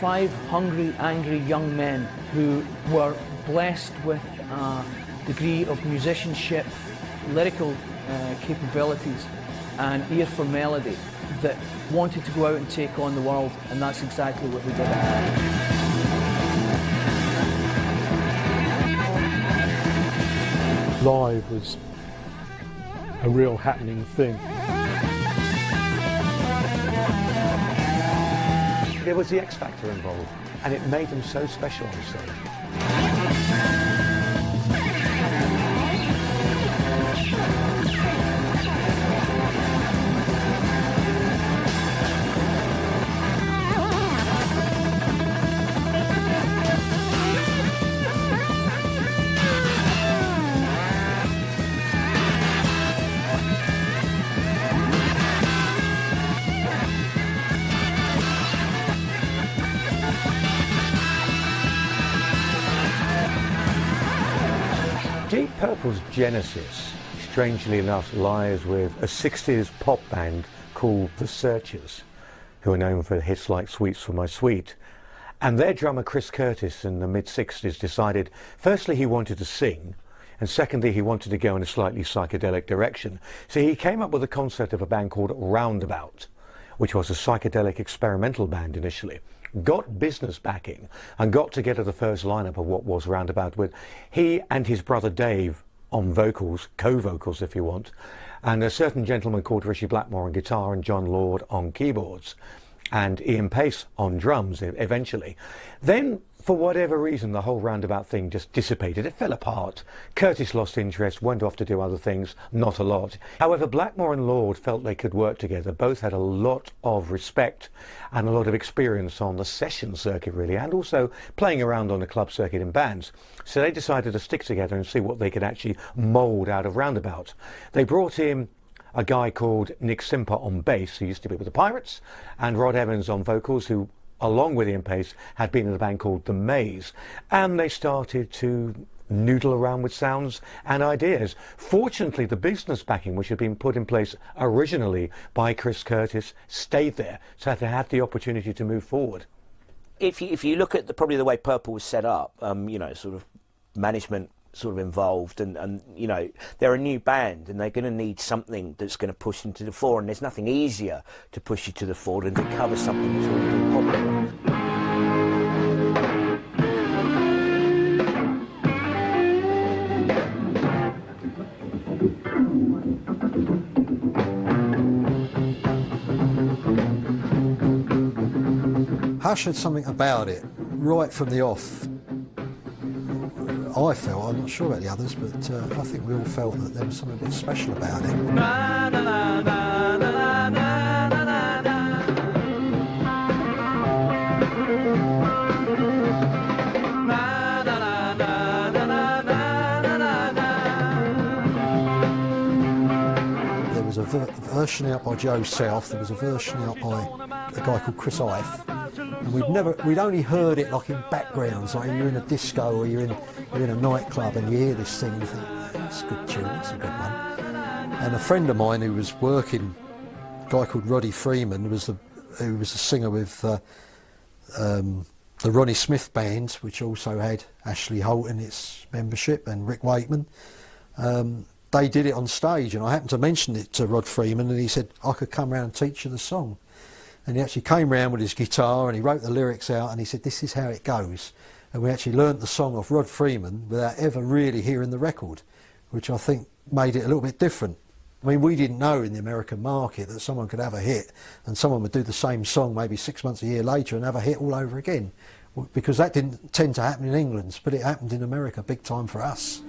5 hungry, angry young men who were blessed with a degree of musicianship, lyrical capabilities and ear for melody that wanted to go out and take on the world, and that's exactly what we did. Live was a real happening thing. There was the X factor involved, and it made them so special on stage. Deep Purple's genesis, strangely enough, lies with a 60s pop band called The Searchers, who are known for hits like Sweets for My Sweet. And their drummer Chris Curtis in the mid-60s decided, firstly, he wanted to sing, and secondly, he wanted to go in a slightly psychedelic direction. So he came up with the concept of a band called Roundabout, which was a psychedelic experimental band initially. Got business backing and got together the first lineup of what was Roundabout with he and his brother Dave on vocals, co-vocals if you want, and a certain gentleman called Rishi Blackmore on guitar and John Lord on keyboards, and Ian Pace on drums eventually. Then, for whatever reason, the whole Roundabout thing just dissipated. It fell apart. Curtis lost interest, went off to do other things, not a lot. However, Blackmore and Lord felt they could work together. Both had a lot of respect and a lot of experience on the session circuit, really, and also playing around on the club circuit in bands. So they decided to stick together and see what they could actually mould out of Roundabout. They brought in a guy called Nick Simper on bass, who used to be with the Pirates, and Rod Evans on vocals, who along with Ian Pace, had been in a band called The Maze, and they started to noodle around with sounds and ideas. Fortunately, the business backing, which had been put in place originally by Chris Curtis, stayed there, so they had the opportunity to move forward. If you look at probably the way Purple was set up, you know, sort of management sort of involved, and you know, they're a new band and they're going to need something that's going to push them to the fore, and there's nothing easier to push you to the fore than to cover something that's already been popular. Hush had something about it right from the off. I felt, I'm not sure about the others, but I think we all felt that there was something a bit special about it. There was a version out by Joe South, there was a version out by a guy called Chris Ife, and we'd only heard it like in backgrounds, like you're in a disco or you're in a nightclub and you hear this thing and you think, that's a good tune, that's a good one. And a friend of mine who was working, a guy called Roddy Freeman, who was a singer with the Ronnie Smith band, which also had Ashley Holt in its membership and Rick Wakeman. They did it on stage, and I happened to mention it to Rod Freeman, and he said, I could come round and teach you the song. And he actually came round with his guitar and he wrote the lyrics out and he said, this is how it goes. And we actually learnt the song off Rod Freeman without ever really hearing the record, which I think made it a little bit different. I mean, we didn't know in the American market that someone could have a hit and someone would do the same song maybe 6 months, a year later and have a hit all over again, because that didn't tend to happen in England, but it happened in America big time for us.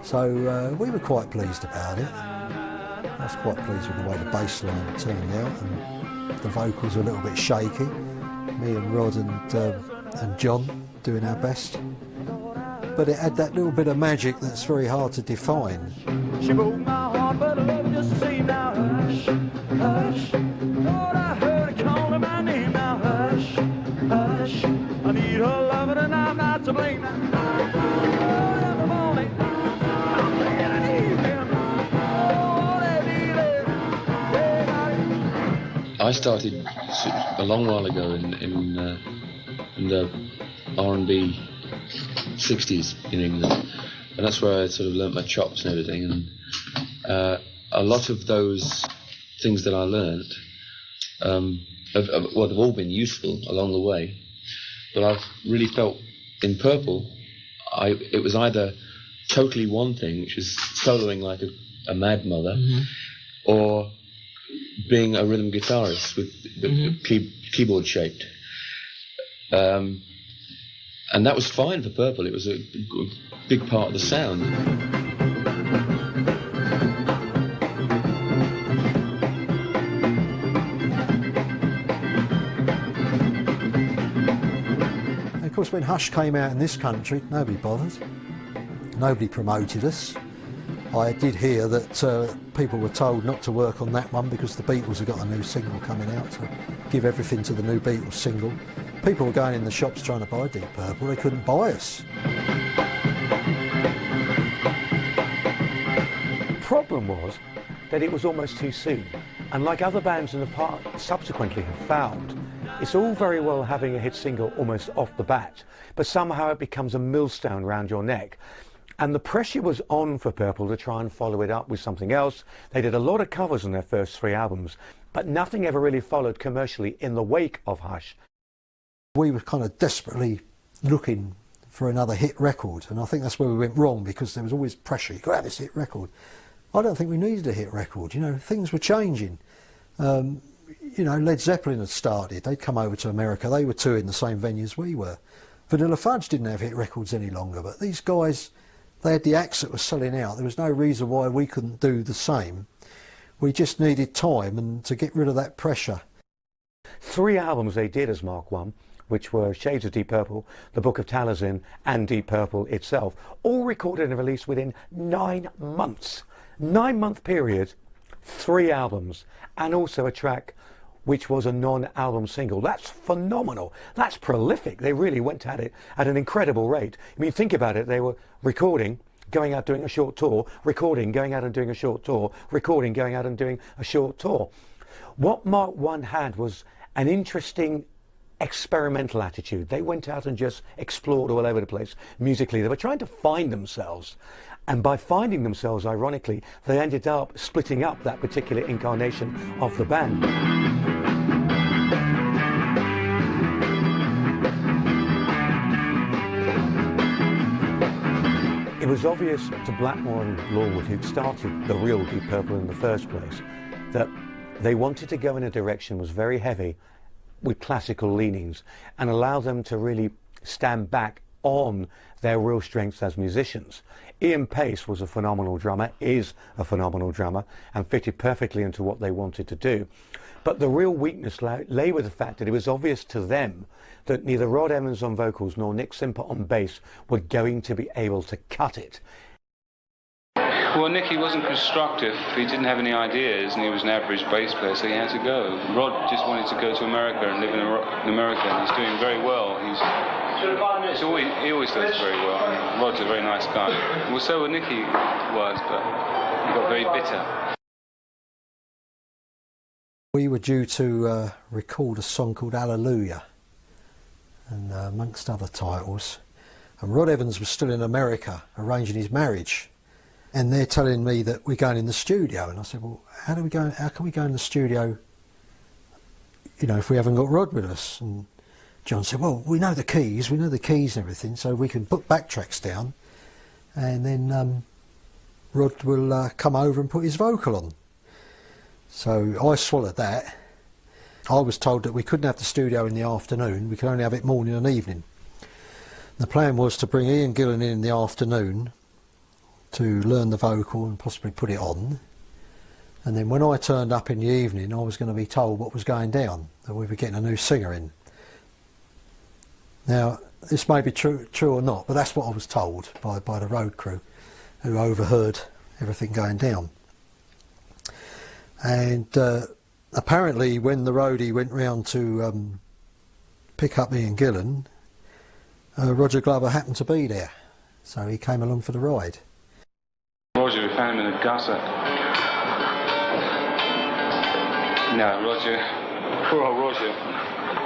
So we were quite pleased about it. I was quite pleased with the way the bass line turned out, and the vocals were a little bit shaky. Me and Rod and John doing our best. But it had that little bit of magic that's very hard to define. She broke my heart, but I love her just the same. Now hush, hush. Lord, I heard her calling my name. Now hush, hush. I need her love and I'm not to blame. In the morning, I'm thinking I need him. Oh, they need it. I started a long while ago in in the R&B 60s in England, and that's where I sort of learnt my chops and everything. And a lot of those things that I learnt have all been useful along the way. But I've really felt in Purple, it was either totally one thing, which is soloing like a mad mother, or being a rhythm guitarist with keyboard shaped. And that was fine for Purple. It was a big part of the sound. Of course, when Hush came out in this country, nobody bothered. Nobody promoted us. I did hear that people were told not to work on that one because the Beatles had got a new single coming out, so give everything to the new Beatles single. People were going in the shops trying to buy Deep Purple, they couldn't buy us. The problem was that it was almost too soon, and like other bands in the past subsequently have found, it's all very well having a hit single almost off the bat, but somehow it becomes a millstone round your neck. And the pressure was on for Purple to try and follow it up with something else. They did a lot of covers on their first 3 albums, but nothing ever really followed commercially in the wake of Hush. We were kind of desperately looking for another hit record, and I think that's where we went wrong, because there was always pressure. You've got to have this hit record. I don't think we needed a hit record, you know, things were changing. You know, Led Zeppelin had started, they'd come over to America, they were touring the same venues we were. Vanilla Fudge didn't have hit records any longer, but these guys, they had the acts that were selling out. There was no reason why we couldn't do the same. We just needed time and to get rid of that pressure. 3 albums they did as Mark I, which were Shades of Deep Purple, The Book of Taliesin and Deep Purple itself, all recorded and released within 9 months. 9-month period, 3 albums, and also a track which was a non-album single. That's phenomenal. That's prolific. They really went at it at an incredible rate. I mean, think about it. They were recording, going out doing a short tour, recording, going out and doing a short tour, recording, going out and doing a short tour. What Mark I had was an interesting experimental attitude. They went out and just explored all over the place musically. They were trying to find themselves. And by finding themselves, ironically, they ended up splitting up that particular incarnation of the band. It was obvious to Blackmore and Lawwood, who'd started the real Deep Purple in the first place, that they wanted to go in a direction that was very heavy with classical leanings and allow them to really stand back on their real strengths as musicians. Ian Pace was a phenomenal drummer, is a phenomenal drummer, and fitted perfectly into what they wanted to do. But the real weakness lay with the fact that it was obvious to them that neither Rod Evans on vocals nor Nick Simper on bass were going to be able to cut it. Well, Nicky wasn't constructive. He didn't have any ideas, and he was an average bass player, so he had to go. Rod just wanted to go to America and live in America, and he's doing very well. He always does very well. Rod's a very nice guy. Well, so Nicky was, but he got very bitter. We were due to record a song called Hallelujah, and amongst other titles. And Rod Evans was still in America arranging his marriage. And they're telling me that we're going in the studio, and I said, well, how can we go in the studio, you know, if we haven't got Rod with us? And John said, well, we know the keys and everything, so we can put backtracks down, and then Rod will come over and put his vocal on. So I swallowed that. I was told that we couldn't have the studio in the afternoon, we could only have it morning and evening. The plan was to bring Ian Gillan in the afternoon to learn the vocal and possibly put it on, and then when I turned up in the evening I was going to be told what was going down, that we were getting a new singer in. Now this may be true or not, but that's what I was told by the road crew who overheard everything going down. And apparently when the roadie went round to pick up Ian Gillan, Roger Glover happened to be there, so he came along for the ride. Roger, we found him in a gutter. No, Roger, poor old Roger.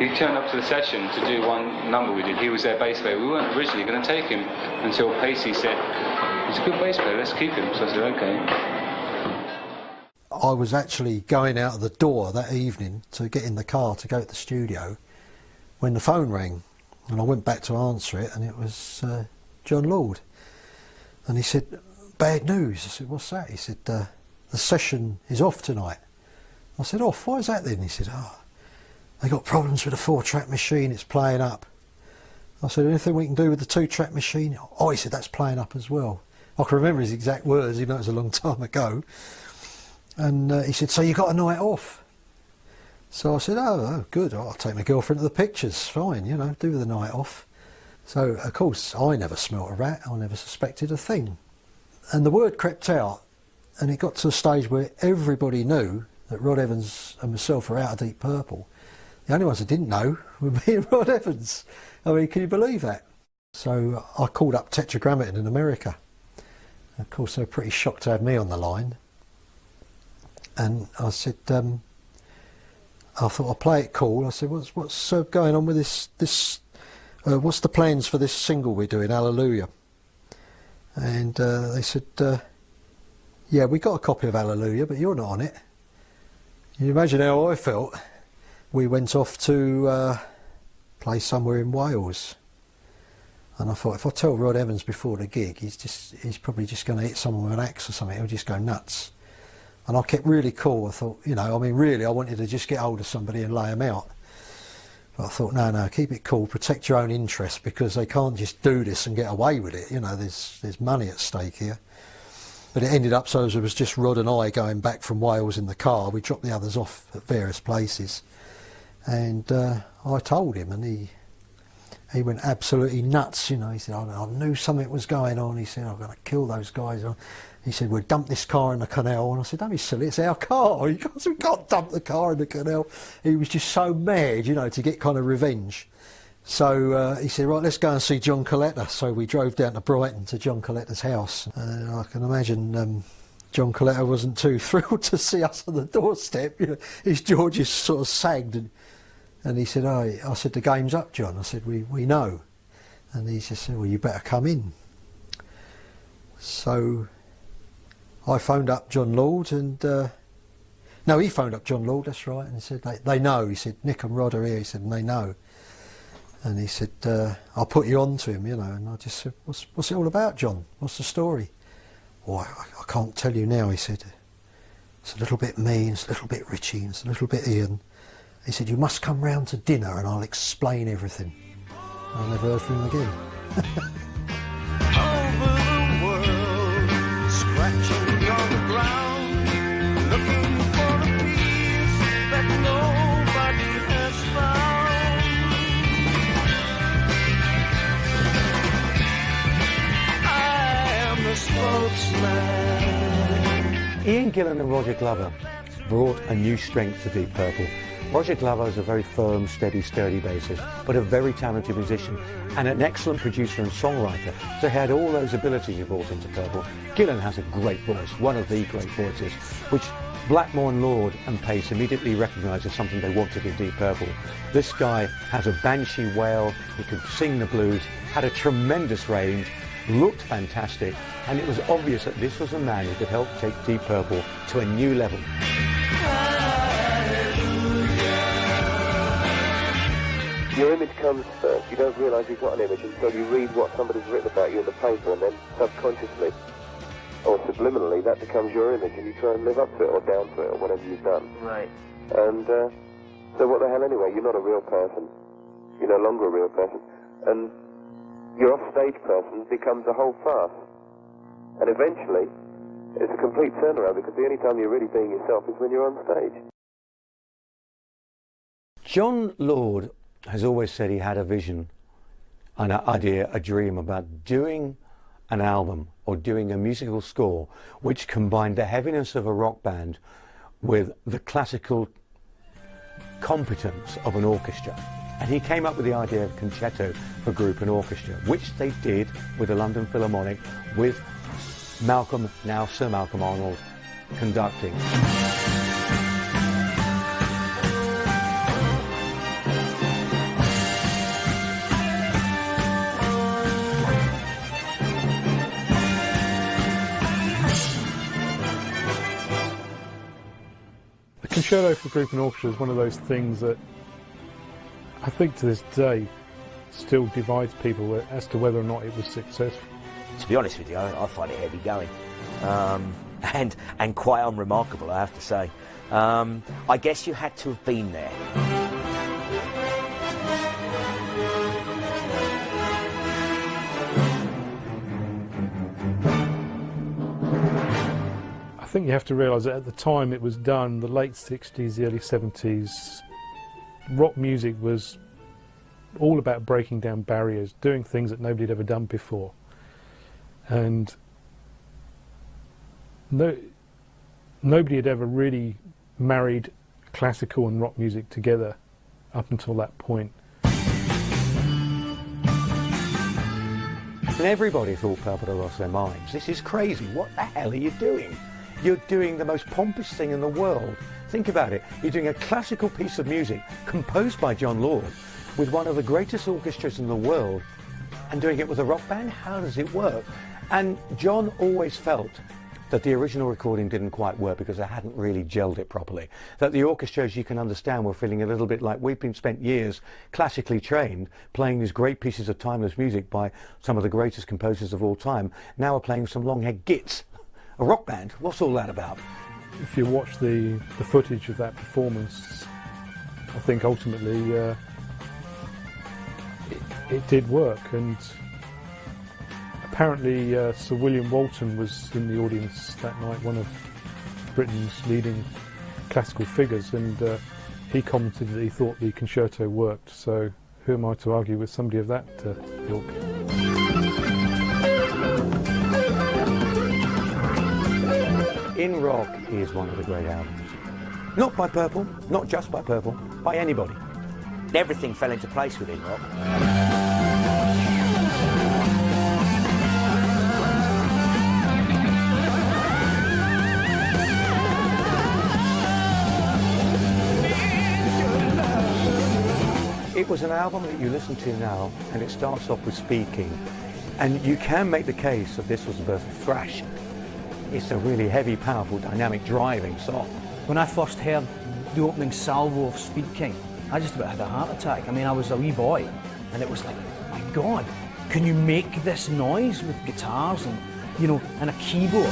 He turned up to the session to do one number we did. He was their bass player. We weren't originally going to take him until Pacey said, he's a good bass player, let's keep him. So I said, okay. I was actually going out of the door that evening to get in the car to go to the studio when the phone rang, and I went back to answer it, and it was John Lord. And he said, bad news. I said, what's that? He said, the session is off tonight. I said, off? Why is that then? He said, they got problems with the 4-track machine, it's playing up. I said, anything we can do with the 2-track machine? Oh, he said, that's playing up as well. I can remember his exact words, even though it was a long time ago. And he said, so you got a night off? So I said, oh good, I'll take my girlfriend to the pictures, fine, you know, do the night off. So, of course, I never smelt a rat, I never suspected a thing. And the word crept out, and it got to a stage where everybody knew that Rod Evans and myself were out of Deep Purple. The only ones that didn't know were me and Rod Evans. I mean, can you believe that? So I called up Tetragrammaton in America. Of course, they were pretty shocked to have me on the line. And I said, I thought I'll play it cool. I said, what's going on with this? What's the plans for this single we're doing, Hallelujah? And they said, yeah, we got a copy of Hallelujah, but you're not on it. Can you imagine how I felt? We went off to play somewhere in Wales, and I thought, if I tell Rod Evans before the gig, he's probably just going to hit someone with an axe or something. He'll just go nuts. And I kept really cool. I thought, you know, I mean, really, I wanted to just get hold of somebody and lay them out. But I thought, no, keep it cool, protect your own interests, because they can't just do this and get away with it. You know, there's money at stake here. But it ended up so as it was just Rod and I going back from Wales in the car. We dropped the others off at various places. And I told him, and he went absolutely nuts, you know. He said, I knew something was going on. He said, I'm going to kill those guys. He said, we'll dump this car in the canal. And I said, don't be silly, it's our car. We can't dump the car in the canal. He was just so mad, you know, to get kind of revenge. So he said, right, let's go and see John Coletta. So we drove down to Brighton to John Coletta's house. And I can imagine John Coletta wasn't too thrilled to see us on the doorstep. You know, his jaw just sort of sagged. And he said, I said, the game's up, John. I said, we know. And he just said, well, you better come in. So I phoned up John Lord, and no, he phoned up John Lord, that's right, and he said, they know. He said, Nick and Rod are here. He said, and they know. And he said, I'll put you on to him, you know. And I just said, what's it all about, John? What's the story? Oh, I can't tell you now, he said. It's a little bit me, and it's a little bit Richie, and it's a little bit Ian. He said, you must come round to dinner and I'll explain everything. I never heard from him again. Over the world, scratching on the ground, looking for a peace that nobody has found. I am the spokesman. Ian Gillan and Roger Glover brought a new strength to Deep Purple. Roger Glover is a very firm, steady, sturdy bassist, but a very talented musician and an excellent producer and songwriter. So he had all those abilities he brought into Purple. Gillan has a great voice, one of the great voices, which Blackmore and Lord and Pace immediately recognised as something they wanted in Deep Purple. This guy has a banshee wail, he could sing the blues, had a tremendous range, looked fantastic, and it was obvious that this was a man who could help take Deep Purple to a new level. Your image comes first. You don't realise you've got an image until you read what somebody's written about you in the paper, and then subconsciously or subliminally that becomes your image, and you try and live up to it or down to it or whatever you've done. Right. And so what the hell anyway? You're not a real person. You're no longer a real person. And your off-stage person becomes a whole farce. And eventually it's a complete turnaround, because the only time you're really being yourself is when you're on stage. John Lord has always said he had a vision, an idea, a dream about doing an album or doing a musical score which combined the heaviness of a rock band with the classical competence of an orchestra. And he came up with the idea of Concerto for Group and Orchestra, which they did with the London Philharmonic, with Malcolm, now Sir Malcolm Arnold, conducting. Concerto for Group and Orchestra is one of those things that I think to this day still divides people as to whether or not it was successful. To be honest with you, I find it heavy going, and quite unremarkable, I have to say. I guess you had to have been there. I think you have to realise that at the time it was done, the late 60s, the early 70s, rock music was all about breaking down barriers, doing things that nobody had ever done before. And nobody had ever really married classical and rock music together up until that point. And everybody thought Purple had lost their minds. This is crazy. What the hell are you doing? You're doing the most pompous thing in the world. Think about it. You're doing a classical piece of music composed by John Lord with one of the greatest orchestras in the world and doing it with a rock band? How does it work? And John always felt that the original recording didn't quite work because they hadn't really gelled it properly. That the orchestra, as you can understand, were feeling a little bit like we've been spent years classically trained, playing these great pieces of timeless music by some of the greatest composers of all time. Now we're playing some long-haired gits. A rock band, what's all that about? If you watch the footage of that performance, I think ultimately it did work, and apparently Sir William Walton was in the audience that night, one of Britain's leading classical figures, and he commented that he thought the concerto worked, so who am I to argue with somebody of that ilk? In Rock is one of the great albums. Not by Purple, not just by Purple, by anybody. Everything fell into place within Rock. It was an album that you listen to now, and it starts off with Speed King, and you can make the case that this was the birth of thrash. It's a really heavy, powerful, dynamic, driving song. When I first heard the opening salvo of Speed King, I just about had a heart attack. I mean, I was a wee boy, and it was like, my God, can you make this noise with guitars and, you know, and a keyboard?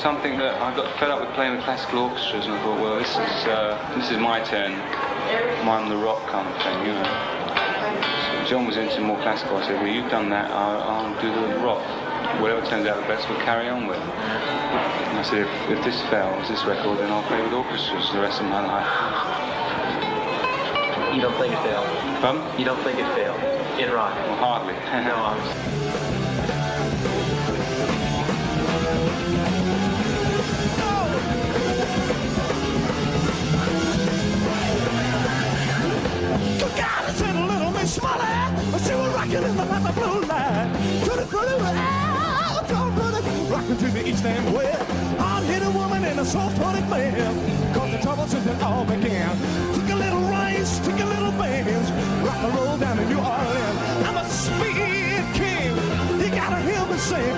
Something that I got fed up with playing with classical orchestras, and I thought, well, this is my turn. I'm the rock kind of thing, you know. So John was into more classical. I said, well, you've done that, I'll do the rock. Whatever turns out the best, we'll carry on with. And I said, if this fails, this record, then I'll play with orchestras the rest of my life. You don't think it failed? Pardon? You don't think it failed? In rock? Well, hardly. No, she was rocking in the light blue light. Rocking to me each damn way. Hard-hitted woman and a soft-hearted man. Cause the trouble since it all began. Took a little rice, took a little bands. Rock and roll down to New Orleans. I'm a speed king. You gotta hear me sing.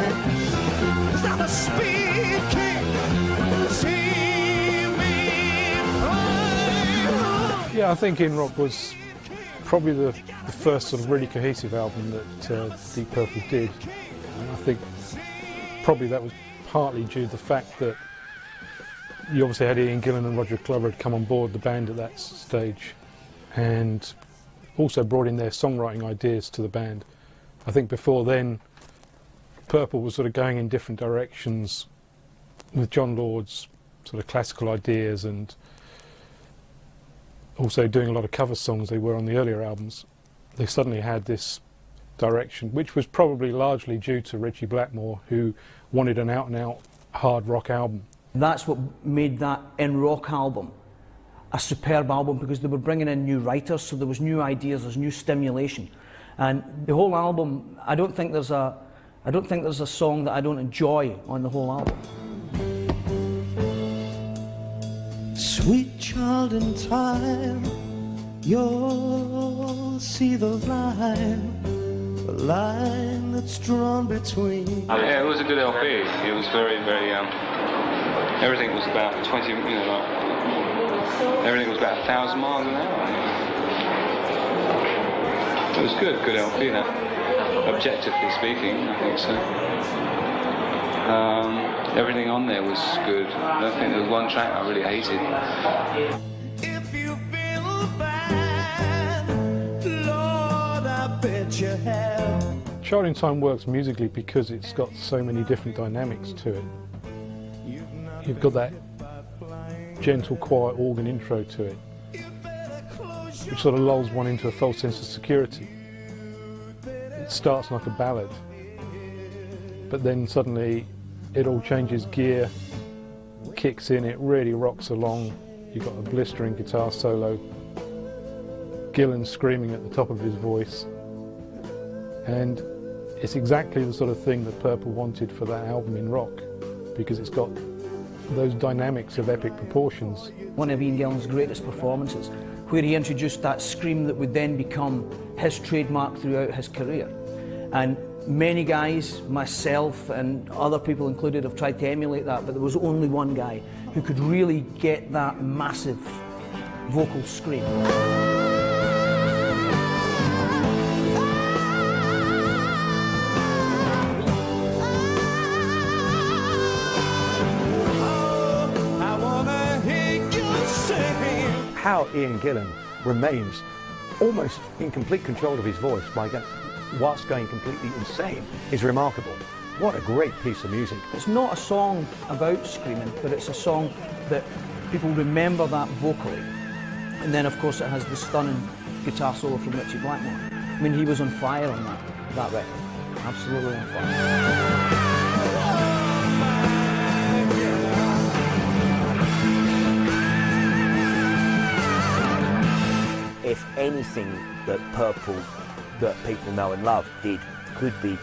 I'm a speed king. See me fly. Yeah, I think In Rock was probably the first sort of really cohesive album that Deep Purple did. And I think probably that was partly due to the fact that you obviously had Ian Gillan and Roger Glover had come on board the band at that stage, and also brought in their songwriting ideas to the band. I think before then Purple was sort of going in different directions with John Lord's sort of classical ideas and also doing a lot of cover songs they were on the earlier albums. They suddenly had this direction, which was probably largely due to Ritchie Blackmore, who wanted an out-and-out hard rock album. That's what made that In Rock album a superb album, because they were bringing in new writers, so there was new ideas, there's new stimulation. And the whole album, I don't think there's a song that I don't enjoy on the whole album. Sweet child in time, you'll see the line that's drawn between. Yeah, it was a good LP. It was very, very, everything was about 20, you know, like, everything was about 1,000 miles an hour. It was good LP, that. Objectively speaking, I think so. Everything on there was good. I don't think there was one track I really hated. If you feel bad, Lord, I bet you have. Child in Time works musically because it's got so many different dynamics to it. You've got that gentle, quiet organ intro to it, which sort of lulls one into a false sense of security. It starts like a ballad, but then suddenly it all changes gear, kicks in, it really rocks along. You've got a blistering guitar solo, Gillan screaming at the top of his voice, and it's exactly the sort of thing that Purple wanted for that album in rock, because it's got those dynamics of epic proportions. One of Ian Gillan's greatest performances, where he introduced that scream that would then become his trademark throughout his career. And many guys, myself and other people included, have tried to emulate that, but there was only one guy who could really get that massive vocal scream. How Ian Gillan remains almost in complete control of his voice whilst going completely insane is remarkable. What a great piece of music. It's not a song about screaming, but it's a song that people remember that vocally. And then of course it has the stunning guitar solo from Ritchie Blackmore. I mean, he was on fire on that record. Absolutely on fire. If anything that Purple, that people know and love, could be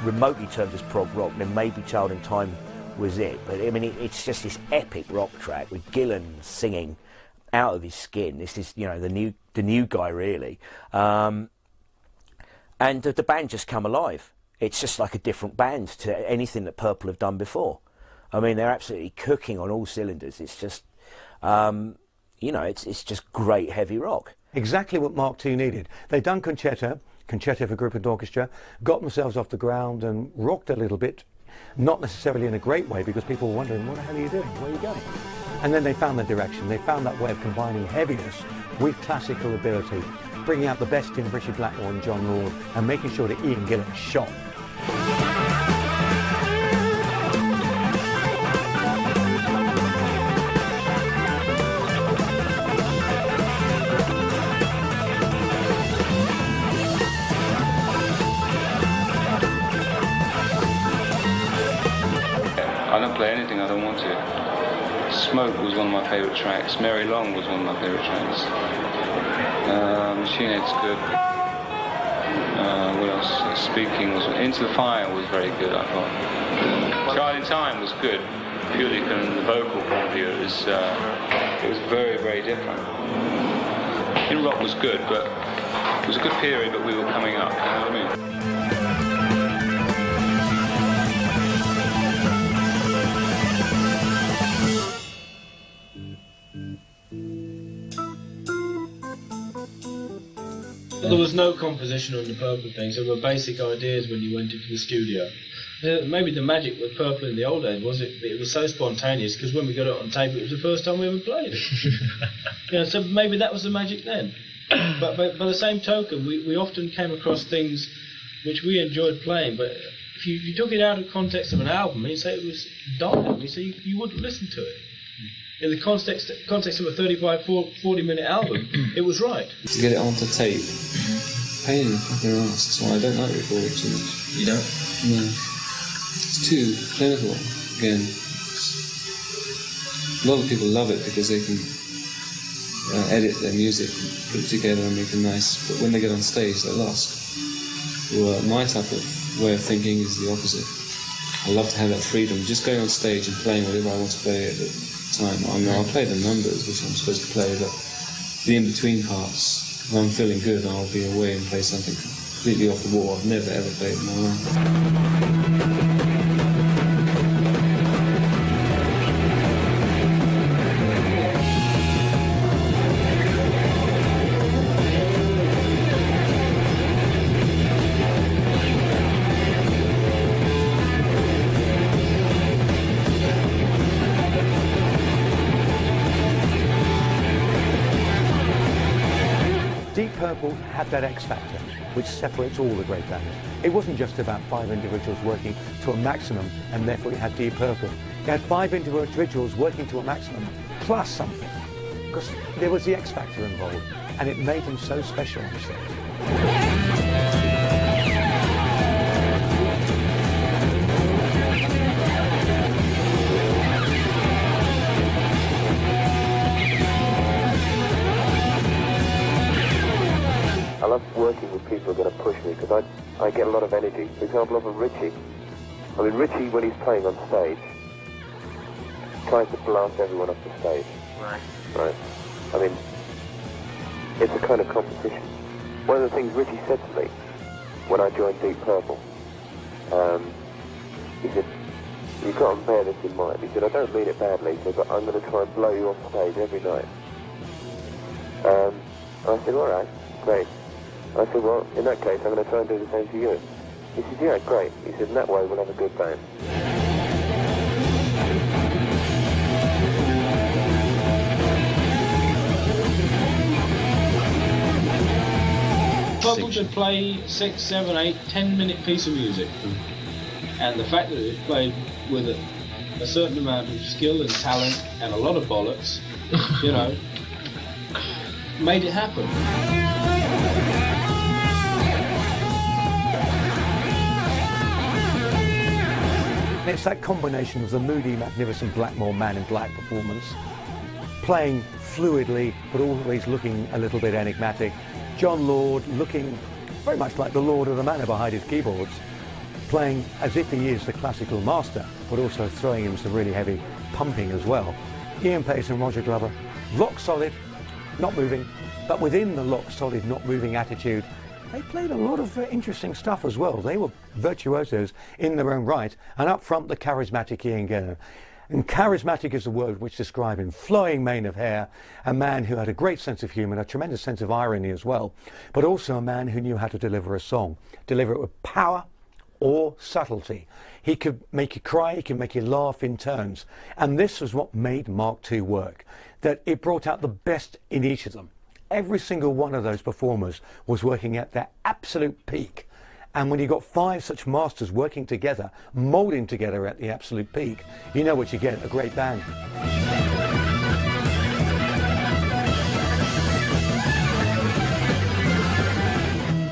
remotely termed as prog rock, then maybe Child in Time was it. But I mean, it's just this epic rock track with Gillan singing out of his skin. This is, you know, the new guy really, and the band just come alive. It's just like a different band to anything that Purple have done before. I mean, they're absolutely cooking on all cylinders. It's just, you know, it's just great heavy rock. Exactly what Mark II needed. They'd done Concerto for Group and Orchestra, got themselves off the ground and rocked a little bit, not necessarily in a great way, because people were wondering, what the hell are you doing? Where are you going? And then they found their direction. They found that way of combining heaviness with classical ability, bringing out the best in Ritchie Blackmore and John Lord, and making sure that Ian Gillan shot. I don't play anything I don't want to. Smoke was one of my favourite tracks. Mary Long was one of my favourite tracks. Machine Head's good. What else? Speaking was... Into the Fire was very good, I thought. Child in Time was good. Purely from the vocal point of view, it was very, very different. In rock was good, but it was a good period, but we were coming up, you know what I mean? There was no composition on the Purple things. There were basic ideas when you went into the studio. Maybe the magic with Purple in the old days was it was so spontaneous, because when we got it on tape, it was the first time we ever played it. You know, so maybe that was the magic then. But by the same token, we often came across things which we enjoyed playing, but if you took it out of context of an album, you'd say it was dying. You say you wouldn't listen to it. In the context of a 35, 40-minute album, it was right. To get it onto tape, pain in the fucking ass. That's why I don't like recording too much. You don't? No. It's too clinical, again. A lot of people love it because they can edit their music, put it together and make it nice, but when they get on stage, they're lost. Well, my type of way of thinking is the opposite. I love to have that freedom, just going on stage and playing whatever I want to play. time. I'll play the numbers, which I'm supposed to play, but the in-between parts, if I'm feeling good, I'll be away and play something completely off the wall. I've never ever played in my life. Deep Purple had that X factor which separates all the great bands. It wasn't just about 5 individuals working to a maximum and therefore you had Deep Purple. You had 5 individuals working to a maximum plus something, because there was the X factor involved and it made them so special on stage. I love working with people who are going to push me because I get a lot of energy. For example, of Richie. I mean, Richie, when he's playing on stage, tries to blast everyone off the stage. Right. Right. I mean, it's a kind of competition. One of the things Richie said to me when I joined Deep Purple, he said, "You've got to bear this in mind." He said, "I don't mean it badly, he said, but I'm going to try and blow you off stage every night." I said, "All right, great." I said, "Well, in that case, I'm going to try and do the same for you." He said, "Yeah, great." He said, "In that way, we'll have a good band." Purple could play 6, 7, 8, 10-minute piece of music. And the fact that it was played with a certain amount of skill and talent and a lot of bollocks, you know, made it happen. And it's that combination of the moody, magnificent Blackmore Man in Black performance, playing fluidly, but always looking a little bit enigmatic. John Lord looking very much like the Lord of the Manor behind his keyboards, playing as if he is the classical master, but also throwing him some really heavy pumping as well. Ian Pace and Roger Glover, rock solid, not moving, but within the rock solid, not moving attitude, they played a lot of interesting stuff as well. They were virtuosos in their own right, and up front the charismatic Ian Gillan. And charismatic is the word which describes him. Flowing mane of hair, a man who had a great sense of humour, a tremendous sense of irony as well, but also a man who knew how to deliver a song, deliver it with power or subtlety. He could make you cry, he could make you laugh in turns. And this was what made Mark II work, that it brought out the best in each of them. Every single one of those performers was working at their absolute peak. And when you got 5 such masters working together, moulding together at the absolute peak, you know what you get, a great band.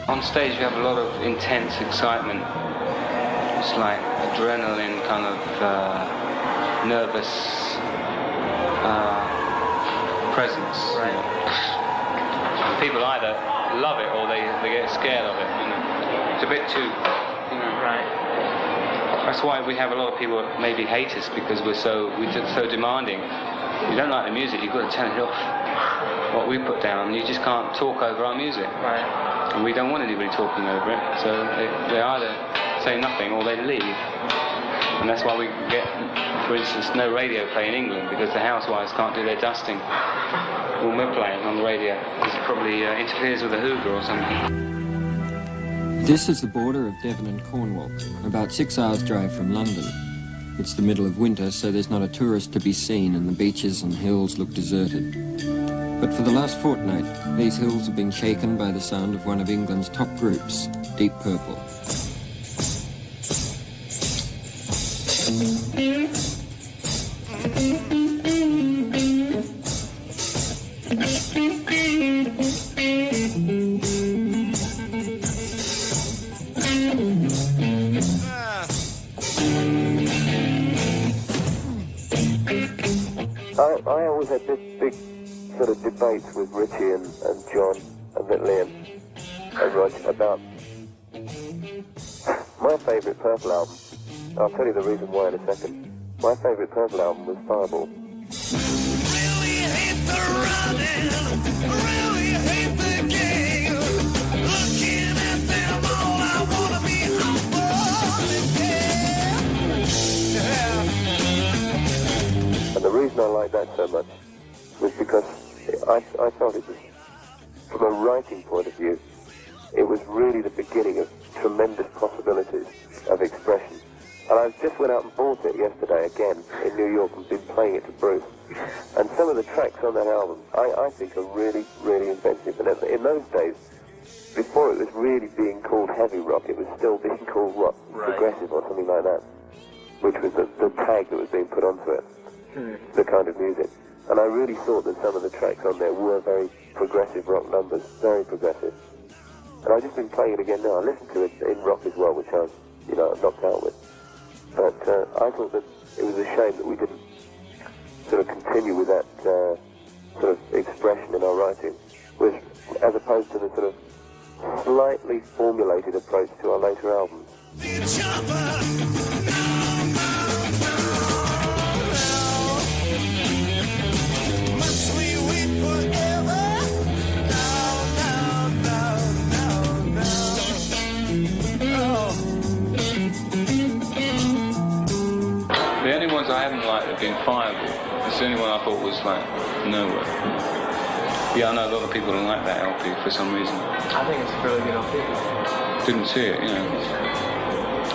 On stage we have a lot of intense excitement. It's like adrenaline, kind of nervous presence. Right. People either love it or they get scared of it, you know. It's a bit too, you know. Right. That's why we have a lot of people that maybe hate us, because we're so demanding. You don't like the music, you've got to turn it off. What we put down, you just can't talk over our music. Right. And we don't want anybody talking over it, so they either say nothing or they leave. And that's why we get, for instance, no radio play in England, because the housewives can't do their dusting when we're playing on the radio. It probably interferes with the hoover or something. This is the border of Devon and Cornwall, about 6 hours' drive from London. It's the middle of winter, so there's not a tourist to be seen, and the beaches and hills look deserted. But for the last fortnight, these hills have been shaken by the sound of one of England's top groups, Deep Purple. I always had this big sort of debates with Richie and John and Liam and Rog about my favourite Purple album. I'll tell you the reason why in a second. My favourite Purple album was Fireball. Really hate the running, really hate the game. Looking at them all, I wanna be humble again. Yeah. And the reason I like that so much was because I felt it was, from a writing point of view, it was really the beginning of tremendous possibilities of expression. And I just went out and bought it yesterday again in New York and been playing it to Bruce. And some of the tracks on that album I think are really, really inventive. And in those days, before it was really being called heavy rock, it was still being called rock, progressive or something like that, which was the tag that was being put onto it, the kind of music. And I really thought that some of the tracks on there were very progressive rock numbers, very progressive. And I've just been playing it again now. I listened to it in rock as well, which I was, knocked out with. But I thought that it was a shame that we didn't sort of continue with that sort of expression in our writing, which, as opposed to the sort of slightly formulated approach to our later albums. The only ones I haven't liked have been Fireball. It's the only one I thought was like nowhere. Yeah, I know a lot of people don't like that LP for some reason. I think it's a really good LP. Didn't see it,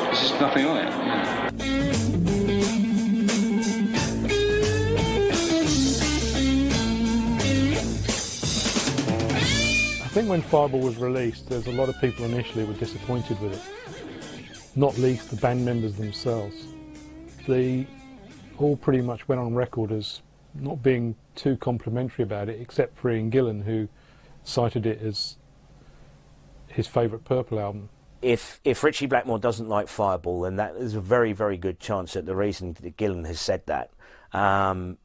There's just nothing on it, I think when Fireball was released, there's a lot of people initially were disappointed with it, not least the band members themselves. They all pretty much went on record as not being too complimentary about it, except for Ian Gillan, who cited it as his favourite Purple album. If Ritchie Blackmore doesn't like Fireball, then that is a very, very good chance that the reason that Gillan has said that, that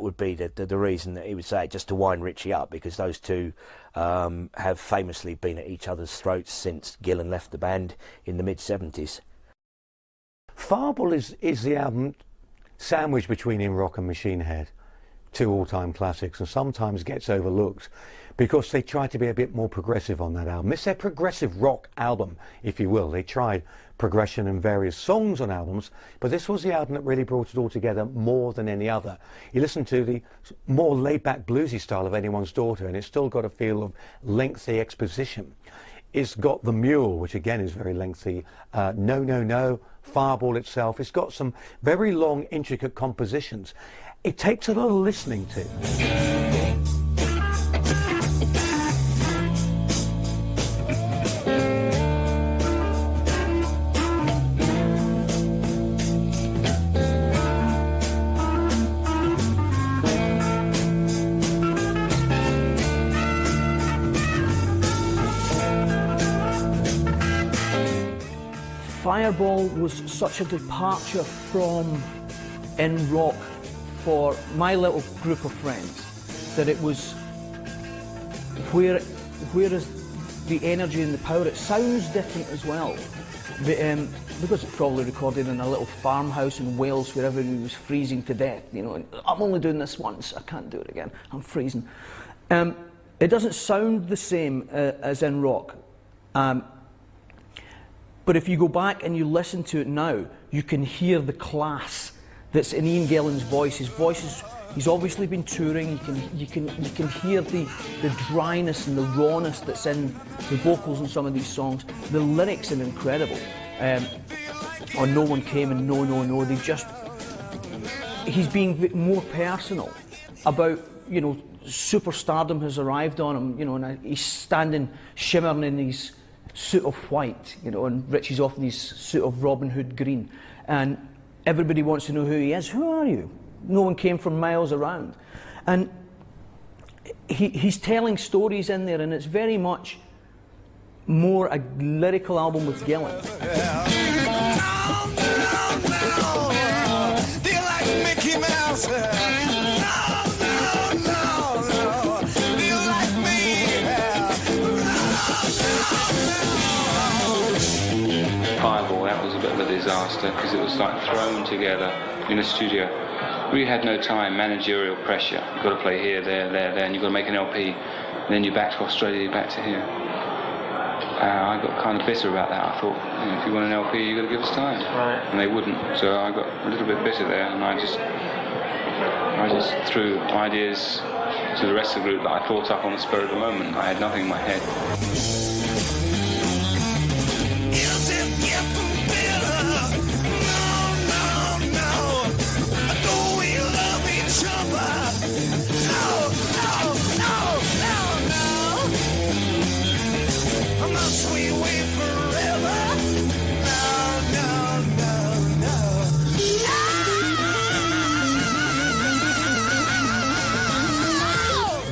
would be the reason that he would say it, just to wind Ritchie up, because those two have famously been at each other's throats since Gillan left the band in the mid-70s. Fireball is the album sandwiched between In Rock and Machine Head, two all-time classics, and sometimes gets overlooked because they tried to be a bit more progressive on that album. It's their progressive rock album, if you will. They tried progression and various songs on albums, but this was the album that really brought it all together more than any other. You listen to the more laid-back bluesy style of Anyone's Daughter, and it's still got a feel of lengthy exposition. It's got The Mule, which again is very lengthy. No, No, No, Fireball itself. It's got some very long, intricate compositions. It takes a lot of listening to. Fireball was such a departure from In Rock for my little group of friends that it was where is the energy and the power. It sounds different as well, because it's probably recorded in a little farmhouse in Wales where everybody was freezing to death. And I'm only doing this once, I can't do it again, I'm freezing. It doesn't sound the same as In Rock. But if you go back and you listen to it now, you can hear the class that's in Ian Gillan's voice. His voice is, he's obviously been touring. You can hear the dryness and the rawness that's in the vocals in some of these songs. The lyrics are incredible. On No One Came and No, No, No, he's being more personal about, superstardom has arrived on him, and he's standing shimmering in his suit of white, and Richie's off in his suit of Robin Hood green, and everybody wants to know who he is. Who are you? No one came from miles around. And he's telling stories in there, and it's very much more a lyrical album with Gillan. Do you like Mickey Mouse? Fireball, that was a bit of a disaster because it was like thrown together in a studio. We had no time, managerial pressure. You've got to play here, there, and you've got to make an LP. And then you're back to Australia, you're back to here. I got kind of bitter about that. I thought, if you want an LP, you've got to give us time. Right. And they wouldn't. So I got a little bit bitter there, and I just threw ideas to the rest of the group that I thought up on the spur of the moment. I had nothing in my head.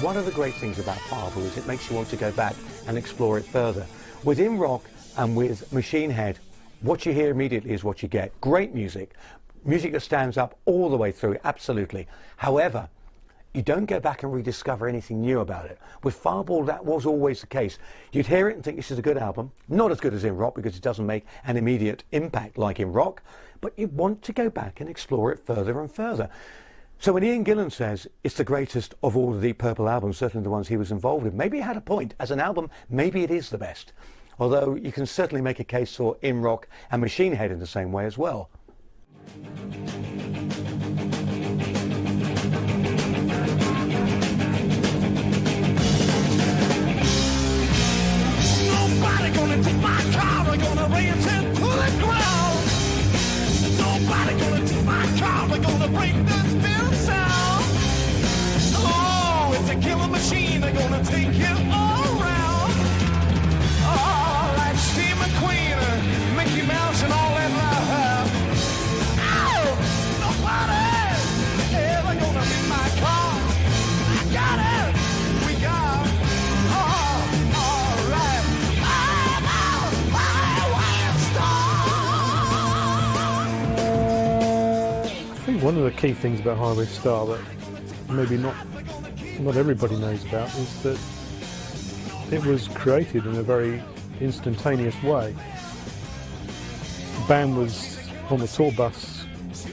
One of the great things about Fireball is it makes you want to go back and explore it further. Within rock and with Machine Head, what you hear immediately is what you get. Great music, music that stands up all the way through, absolutely. However, you don't go back and rediscover anything new about it. With Fireball, that was always the case. You'd hear it and think this is a good album, not as good as in rock because it doesn't make an immediate impact like in rock, but you want to go back and explore it further and further. So when Ian Gillan says it's the greatest of all the Deep Purple albums, certainly the ones he was involved with, maybe he had a point. As an album, maybe it is the best. Although you can certainly make a case for In Rock and Machine Head in the same way as well. Nobody gonna take my car, we're gonna raise it to the ground. Nobody gonna take my car, we're gonna break this bill sound. Oh, it's a killer machine, they're gonna take it all around. Oh, like Steve McQueen and Mickey Mouse and all that love. Oh, nobody ever gonna be my car. I got it, we got it. Oh, all right. I think one of the key things about Highway Star that maybe not everybody knows about is that it was created in a very instantaneous way. The band was on the tour bus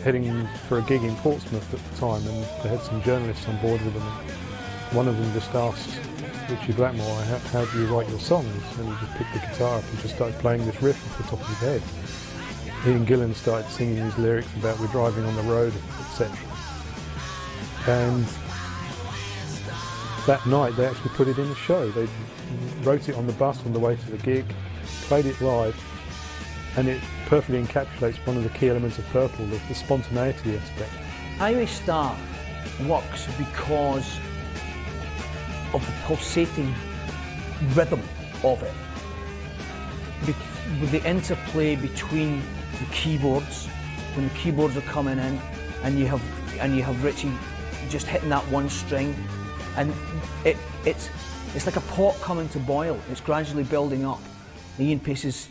heading for a gig in Portsmouth at the time, and they had some journalists on board with them. One of them just asked Richie Blackmore, how do you write your songs? And he just picked the guitar up and just started playing this riff off the top of his head. Ian Gillan started singing these lyrics about we're driving on the road, etc. And that night they actually put it in a show. They wrote it on the bus on the way to the gig, played it live, and it perfectly encapsulates one of the key elements of Purple, the spontaneity aspect. Highway Star works because of the pulsating rhythm of it. With the interplay between the keyboards, when the keyboards are coming in, and you have Richie just hitting that one string, and it's like a pot coming to boil. It's gradually building up. Ian Pace is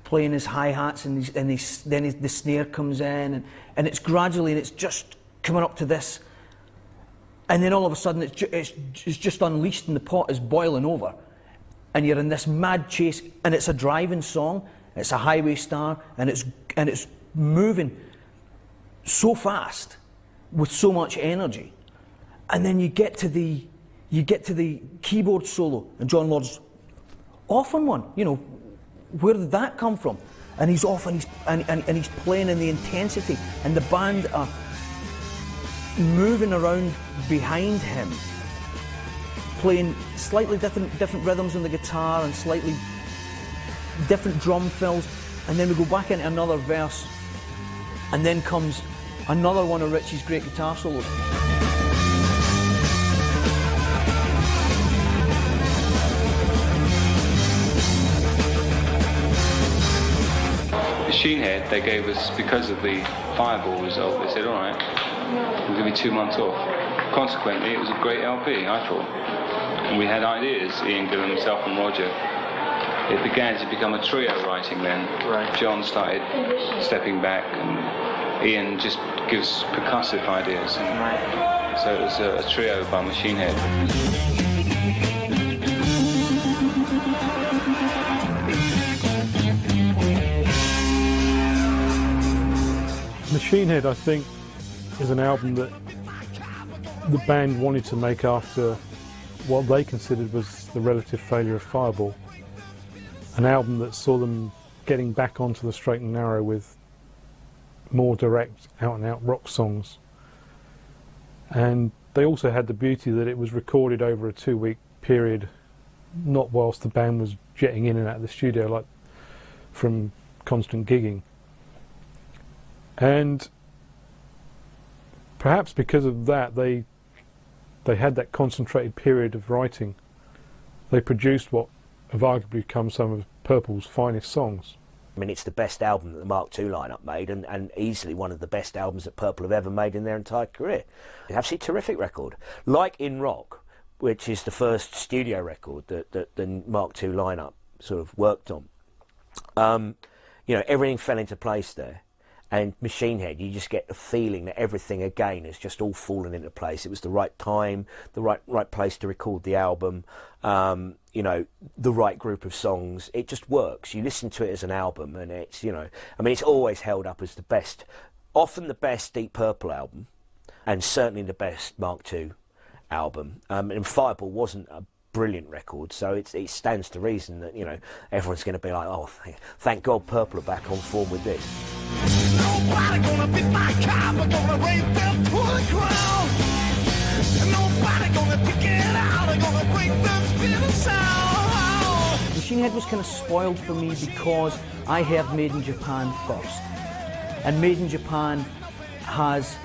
playing his hi-hats, and then the snare comes in, and it's gradually, and it's just coming up to this, and then all of a sudden it's just unleashed, and the pot is boiling over, and you're in this mad chase, and it's a driving song. It's a Highway Star, and it's moving so fast with so much energy, and then you get to the keyboard solo, and John Lord's off on one. You know, where did that come from? And he's off, and he's playing in the intensity, and the band are moving around behind him, playing slightly different rhythms on the guitar and slightly different drum fills, and then we go back into another verse, and then comes another one of Richie's great guitar solos. Machine Head, they gave us, because of the Fireball result, they said, all right, we'll give you 2 months off. Consequently, it was a great LP, I thought. And we had ideas, Ian Gillan, himself and Roger. It began to become a trio writing then. Right. John started stepping back, and Ian just gives percussive ideas. Right. So it was a trio by Machine Head. Machine Head, I think, is an album that the band wanted to make after what they considered was the relative failure of Fireball. An album that saw them getting back onto the straight and narrow with more direct, out-and-out rock songs. And they also had the beauty that it was recorded over a 2-week period, not whilst the band was jetting in and out of the studio like from constant gigging. And perhaps because of that, they had that concentrated period of writing. They produced what have arguably become some of Purple's finest songs. I mean, it's the best album that the Mark II lineup made, and easily one of the best albums that Purple have ever made in their entire career. It's absolutely terrific record. Like In Rock, which is the first studio record that the Mark II lineup sort of worked on. You know, everything fell into place there. And Machine Head, you just get the feeling that everything again has just all fallen into place. It was the right time, the right place to record the album, you know, the right group of songs. It just works. You listen to it as an album and it's, you know, I mean, it's always held up as the best, often the best Deep Purple album and certainly the best Mark II album. And Fireball wasn't a brilliant record, so it stands to reason that, you know, everyone's going to be like, oh, thank God Purple are back on form with this. Nobody gonna beat my car, but gonna raise them to the ground. Nobody gonna pick it out, they're gonna break the spinning sound. Machine Head was kind of spoiled for me because I heard Made in Japan first. And Made in Japan has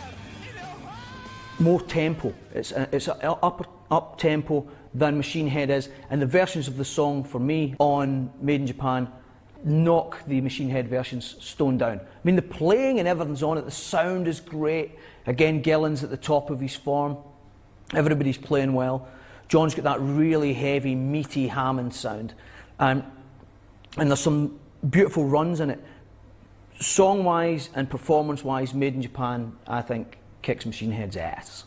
more tempo. It's up tempo than Machine Head is, and the versions of the song for me on Made in Japan knock the Machine Head versions stone down. I mean, the playing and everything's on it, the sound is great. Again, Gillan's at the top of his form. Everybody's playing well. John's got that really heavy, meaty Hammond sound. And there's some beautiful runs in it. Song-wise and performance-wise, Made in Japan, I think, kicks Machine Head's ass.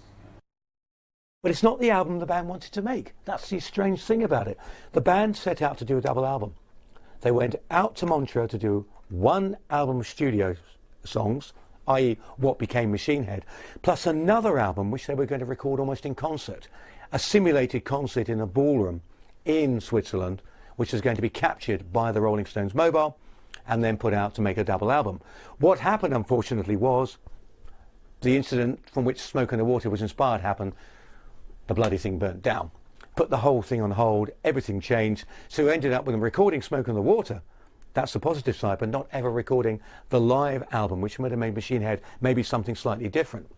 But it's not the album the band wanted to make. That's the strange thing about it. The band set out to do a double album. They went out to Montreux to do one album of studio songs, i.e. what became Machine Head, plus another album which they were going to record almost in concert, a simulated concert in a ballroom in Switzerland, which was going to be captured by the Rolling Stones mobile and then put out to make a double album. What happened, unfortunately, was the incident from which Smoke and the Water was inspired happened. The bloody thing burnt down. Put the whole thing on hold, everything changed, so we ended up with them recording Smoke on the Water. That's the positive side, but not ever recording the live album, which would have made Machine Head maybe something slightly different.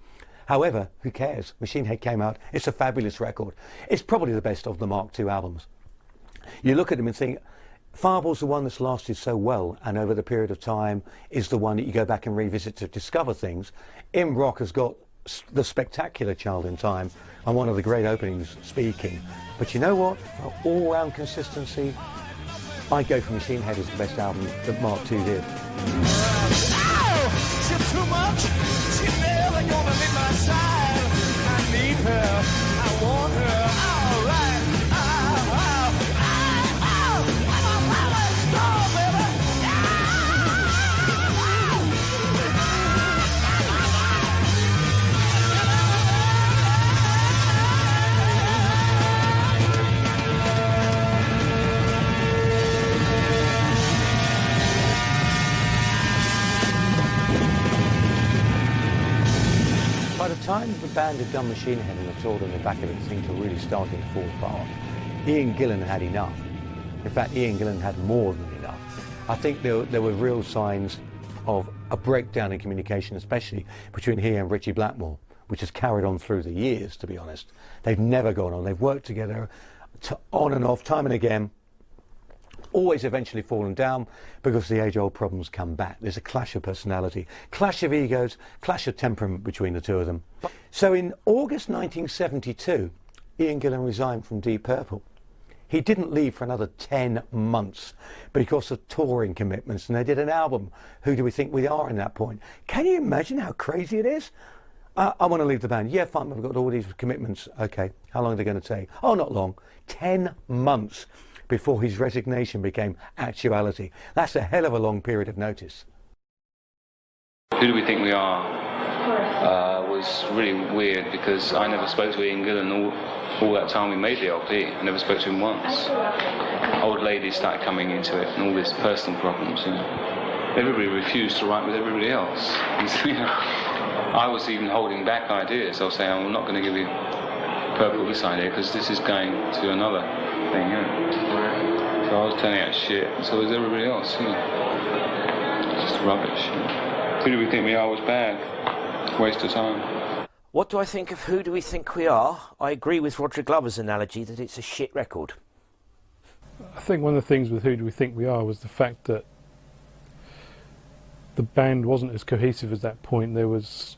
However, who cares? Machine Head came out, it's a fabulous record. It's probably the best of the Mark II albums. You look at them and think, Fireball's the one that's lasted so well, and over the period of time is the one that you go back and revisit to discover things. In Rock has got the spectacular Child in Time and one of the great openings, Speaking. But you know what? For all-round consistency, I go for Machine Head as the best album that Mark II did. She's too much, she's never gonna be my side. I need her, I want her, all right. By the time the band had done Machine Head and had toured on the back of it, things were really starting to fall apart. Ian Gillan had enough. In fact, Ian Gillan had more than enough. I think there were real signs of a breakdown in communication, especially between he and Richie Blackmore, which has carried on through the years, to be honest. They've never gone on. They've worked together on and off, time and again, always eventually fallen down because the age-old problems come back. There's a clash of personality, clash of egos, clash of temperament between the two of them. So in August 1972, Ian Gillan resigned from Deep Purple. He didn't leave for another 10 months because of touring commitments, and they did an album. Who do we think we are in that point? Can you imagine how crazy it is? I want to leave the band. Yeah, fine, we've got all these commitments. Okay, how long are they going to take? Oh, not long. 10 months before his resignation became actuality. That's a hell of a long period of notice. Who do we think we are? was really weird because I never spoke to Ian Gillan all that time we made the LP. I never spoke to him once. Old ladies started coming into it and all these personal problems. You know. Everybody refused to write with everybody else. And, you know, I was even holding back ideas. I was saying, I'm not going to give you Purple this idea because this is going to another thing. You know. So I was turning out shit. So was everybody else. You know. Just rubbish. You know. Who do we think we are was bad. Waste of time. What do I think of Who Do We Think We Are? I agree with Roger Glover's analogy that it's a shit record. I think one of the things with Who Do We Think We Are was the fact that the band wasn't as cohesive at that point. There was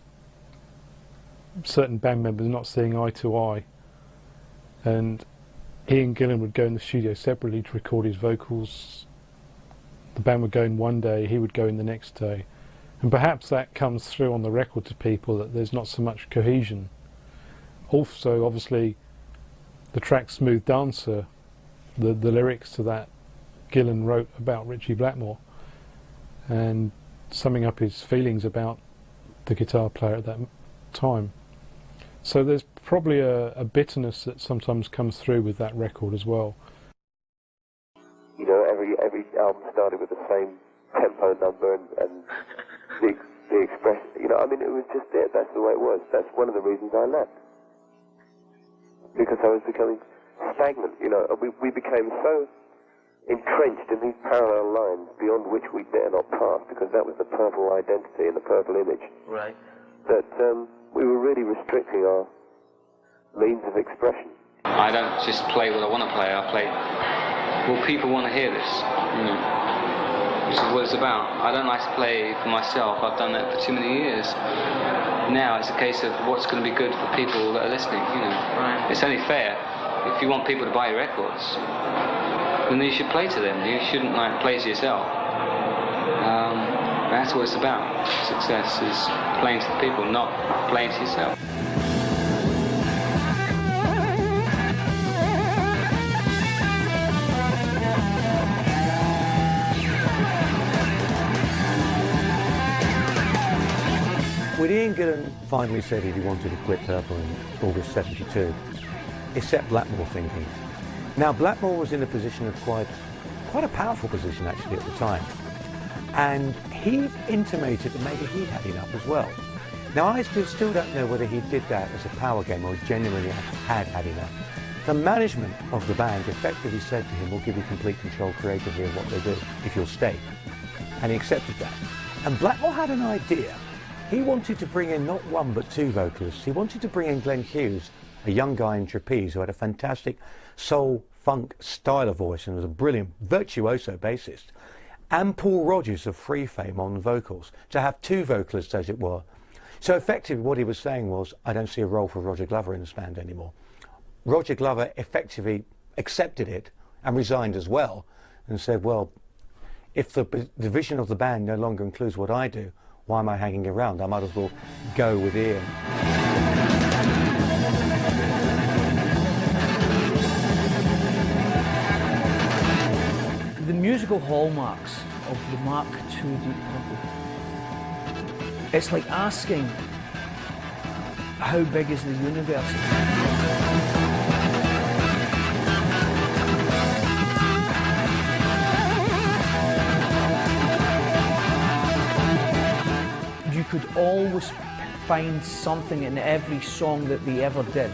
certain band members not seeing eye to eye, and Ian Gillan would go in the studio separately to record his vocals. The band would go in one day, he would go in the next day. And perhaps that comes through on the record to people, that there's not so much cohesion. Also, obviously, the track Smooth Dancer, the lyrics to that Gillan wrote about Ritchie Blackmore, and summing up his feelings about the guitar player at that time. So there's probably a bitterness that sometimes comes through with that record as well. You know, every album started with the same tempo number and the expression, you know, I mean, it was just it. That's the way it was. That's one of the reasons I left. Because I was becoming stagnant, you know. We became so entrenched in these parallel lines beyond which we dare not pass, because that was the Purple identity and the Purple image. Right. That we were really restricting our means of expression. I don't just play what I want to play. I play, well, people want to hear this, you know. Which is what it's about. I don't like to play for myself. I've done that for too many years. Now it's a case of what's going to be good for people that are listening, you know. Right. It's only fair. If you want people to buy your records, then you should play to them. You shouldn't like play to yourself. That's what it's about. Success is playing to the people, not playing to yourself. When Ian Gillan finally said he wanted to quit Purple in August '72, it set Blackmore thinking. Now, Blackmore was in a position of quite a powerful position actually at the time, and he intimated that maybe he'd had enough as well. Now, I still don't know whether he did that as a power game or genuinely had enough. The management of the band effectively said to him, we'll give you complete control creatively of what they do if you'll stay, and he accepted that. And Blackmore had an idea. He wanted to bring in not one but two vocalists. He wanted to bring in Glenn Hughes, a young guy in trapeze who had a fantastic soul funk style of voice and was a brilliant virtuoso bassist, and Paul Rodgers of Free fame on vocals, to have two vocalists as it were. So effectively what he was saying was, I don't see a role for Roger Glover in this band anymore. Roger Glover effectively accepted it and resigned as well, and said, well, if the division of the band no longer includes what I do, why am I hanging around? I might as well go with Ian. The musical hallmarks of the Mark II Deep Purple. It's like asking, how big is the universe? You could always find something in every song that they ever did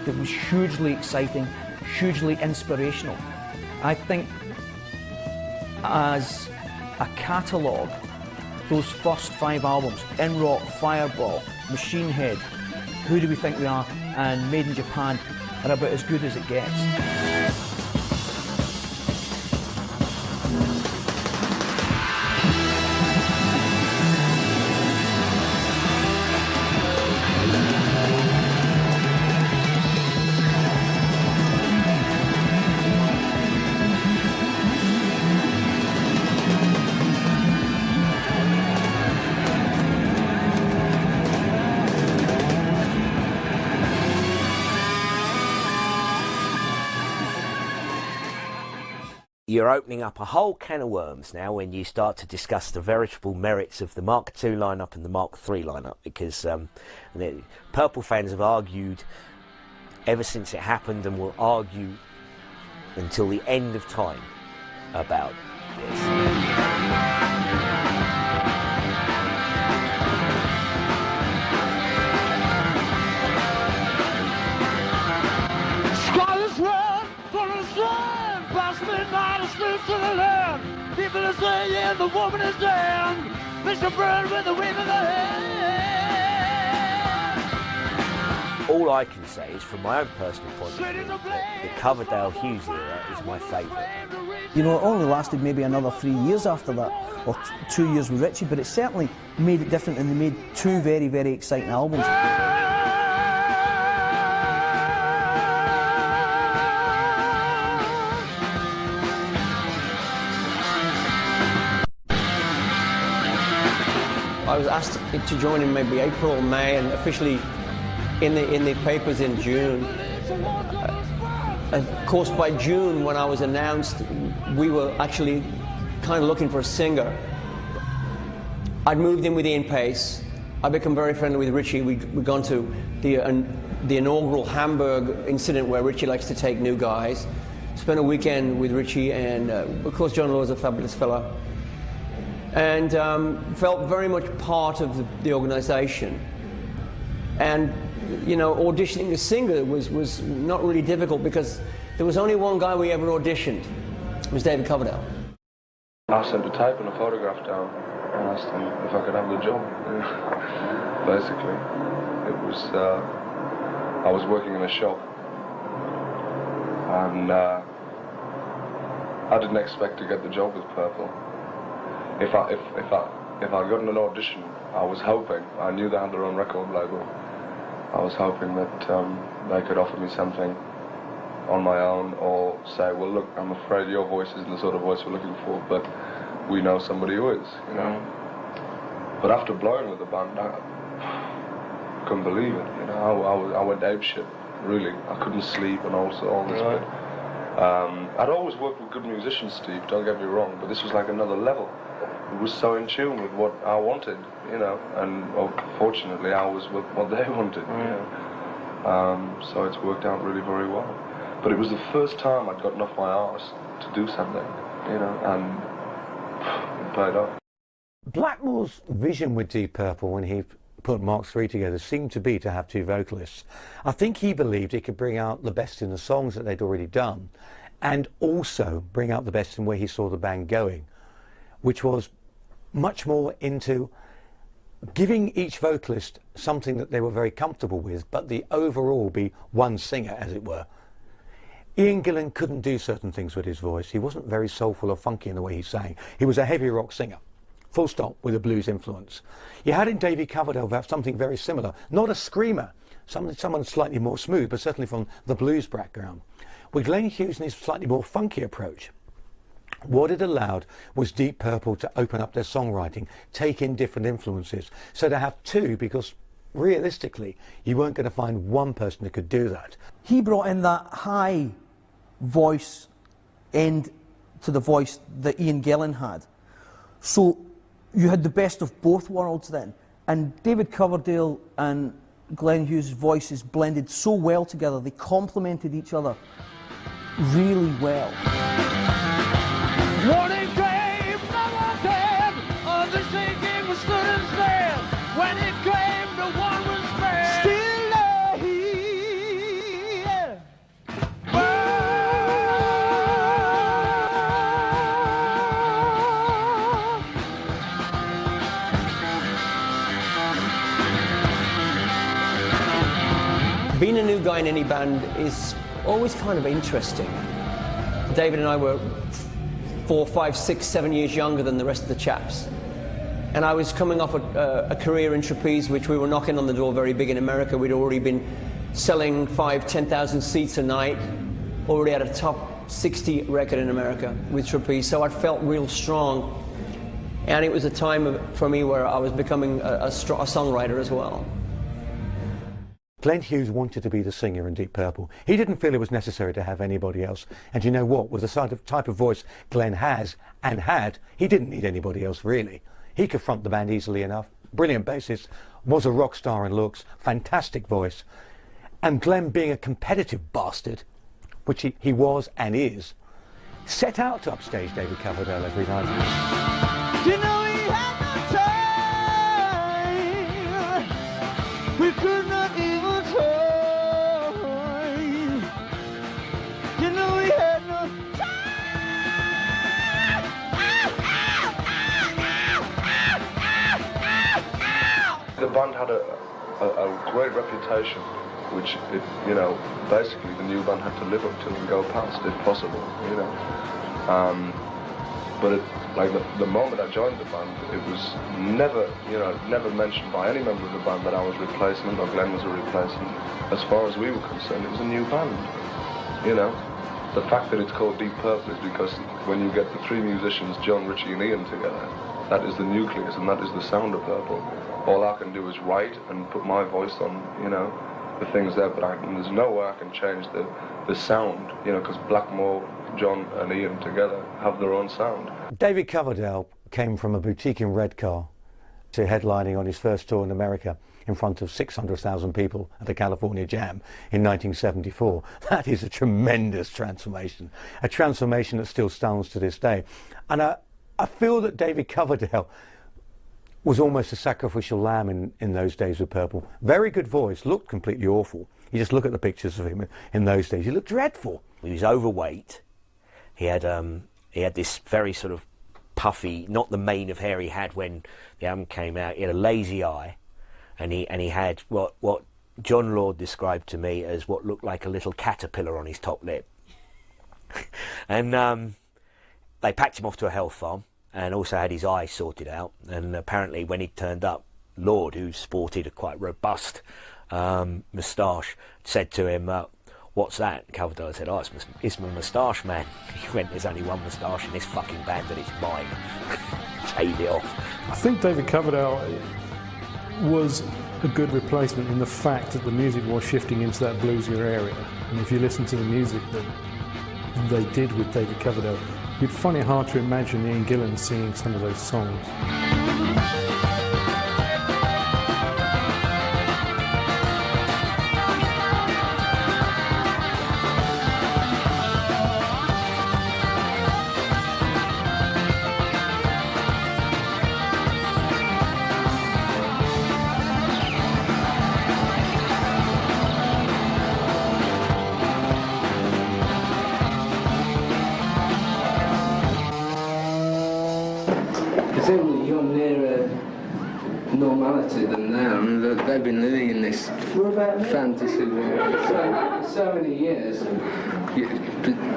that was hugely exciting, hugely inspirational. I think as a catalogue, those first 5 albums, In Rock, Fireball, Machine Head, Who Do We Think We Are, and Made in Japan, are about as good as it gets. you're opening up a whole can of worms now when you start to discuss the veritable merits of the Mark II lineup and the Mark III lineup, because the Purple fans have argued ever since it happened and will argue until the end of time about this. To the land, people are saying the woman is damned. Mr. Bird with the wave of the hand. All I can say is, from my own personal point of view, that the Coverdale Hughes era is my favourite. You know, it only lasted maybe another 3 years after that, or 2 years with Ritchie, but it certainly made it different, and they made two very, very exciting albums. I was asked to join in maybe April or May, and officially in the papers in June. Of course, by June, when I was announced, we were actually kind of looking for a singer. I'd moved in with Ian Pace. I'd become very friendly with Ritchie. We'd gone to the inaugural Hamburg incident where Ritchie likes to take new guys. Spent a weekend with Ritchie, and of course John Law's a fabulous fella. And felt very much part of the organisation. And, you know, auditioning a singer was not really difficult, because there was only one guy we ever auditioned. It was David Coverdale. I sent a tape and a photograph down and asked him if I could have the job. Basically, it was, I was working in a shop, and I didn't expect to get the job with Purple. If I'd gotten an audition, I was hoping, I knew they had their own record label, I was hoping that they could offer me something on my own, or say, well look, I'm afraid your voice isn't the sort of voice we're looking for, but we know somebody who is, you know. But after blowing with the band, I couldn't believe it, you know. I went apeshit, really. I couldn't sleep and all this bit. I'd always worked with good musicians, Steve, don't get me wrong, but this was like another level. It was so in tune with what I wanted, you know, and well, fortunately I was with what they wanted, you know. So it's worked out really very well. But it was the first time I'd gotten off my arse to do something, you know, and it paid off. Blackmore's vision with Deep Purple when he put Mark III together seemed to be to have two vocalists. I think he believed he could bring out the best in the songs that they'd already done, and also bring out the best in where he saw the band going, which was much more into giving each vocalist something that they were very comfortable with, but the overall be one singer, as it were. Ian Gillan couldn't do certain things with his voice. He wasn't very soulful or funky in the way he sang. He was a heavy rock singer, full stop, with a blues influence. You had in David Coverdale something very similar, not a screamer, someone slightly more smooth, but certainly from the blues background. With Glenn Hughes and his slightly more funky approach, what it allowed was Deep Purple to open up their songwriting, take in different influences. So to have two, because realistically, you weren't going to find one person who could do that. He brought in that high voice end to the voice that Ian Gillan had. So you had the best of both worlds then. And David Coverdale and Glenn Hughes' voices blended so well together, they complemented each other really well. Warning came, never came, the shaking was stood instead. When it came, no one was spared. Still here. Being a new guy in any band is always kind of interesting. David and I were 4, 5, 6, 7 years younger than the rest of the chaps. And I was coming off a career in trapeze, which we were knocking on the door very big in America. We'd already been selling 5,000 to 10,000 seats a night, already had a top 60 record in America with trapeze, so I felt real strong. And it was a time for me where I was becoming a songwriter as well. Glenn Hughes wanted to be the singer in Deep Purple. He didn't feel it was necessary to have anybody else. And you know what? With the type of voice Glenn has and had, he didn't need anybody else really. He could front the band easily enough. Brilliant bassist, was a rock star in looks, fantastic voice. And Glenn, being a competitive bastard, which he was and is, set out to upstage David Coverdale every night. You know we had no time. We could not even time. You know we had no time. The band had a great reputation, which, you know, basically the new band had to live up to and go past, if possible, you know. But like the moment I joined the band, it was never, you know, never mentioned by any member of the band that I was a replacement or Glenn was a replacement. As far as we were concerned, it was a new band, you know. The fact that it's called Deep Purple is because when you get the three musicians, John, Richie and Ian together, that is the nucleus and that is the sound of Purple. All I can do is write and put my voice on, you know, the things there, but there's no way I can change the sound, you know, because Blackmore, John and Ian together have their own sound. David Coverdale came from a boutique in Redcar to headlining on his first tour in America in front of 600,000 people at the California Jam in 1974. That is a tremendous transformation, a transformation that still stands to this day. And I feel that David Coverdale was almost a sacrificial lamb in those days with Purple. Very good voice, looked completely awful. You just look at the pictures of him in those days, he looked dreadful. He was overweight. He had this very sort of puffy, not the mane of hair he had when the album came out. He had a lazy eye, and he had what John Lord described to me as what looked like a little caterpillar on his top lip. And they packed him off to a health farm, and also had his eye sorted out. And apparently when he turned up, Lord, who sported a quite robust moustache, said to him, what's that? And Coverdale said, oh, it's my moustache, man. He went, there's only one moustache in this fucking band and it's mine. Shave it off. I think David Coverdale was a good replacement in the fact that the music was shifting into that bluesier area. And if you listen to the music that they did with David Coverdale, you'd find it hard to imagine Ian Gillan singing some of those songs. Presumably you're nearer normality than now. I mean, they've been living in this fantasy world for so many years.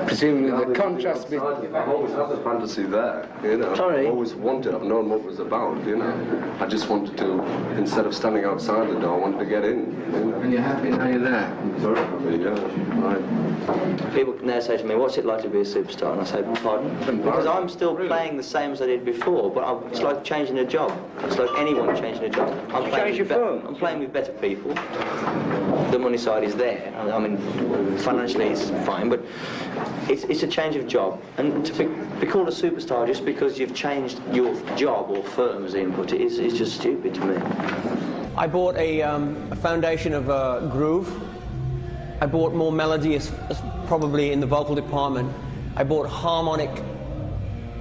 Presumably the contrast between... I've always had the fantasy there, you know. Sorry? I've always wanted, I've known what it was about, you know. I just wanted to, instead of standing outside the door, I wanted to get in. You know? And you're happy now you're there? Very happy, yeah, right. People can now say to me, what's it like to be a superstar? And I say, pardon? Because I'm still playing the same as I did before, but it's like changing a job. It's like anyone changing a job. I'm playing with better people. The money side is there. I mean, financially it's fine, but it's a change of job. And to be called a superstar just because you've changed your job or firm, as Ian put it, is just stupid to me. I bought a foundation of groove. I bought more melody, probably in the vocal department. I bought harmonic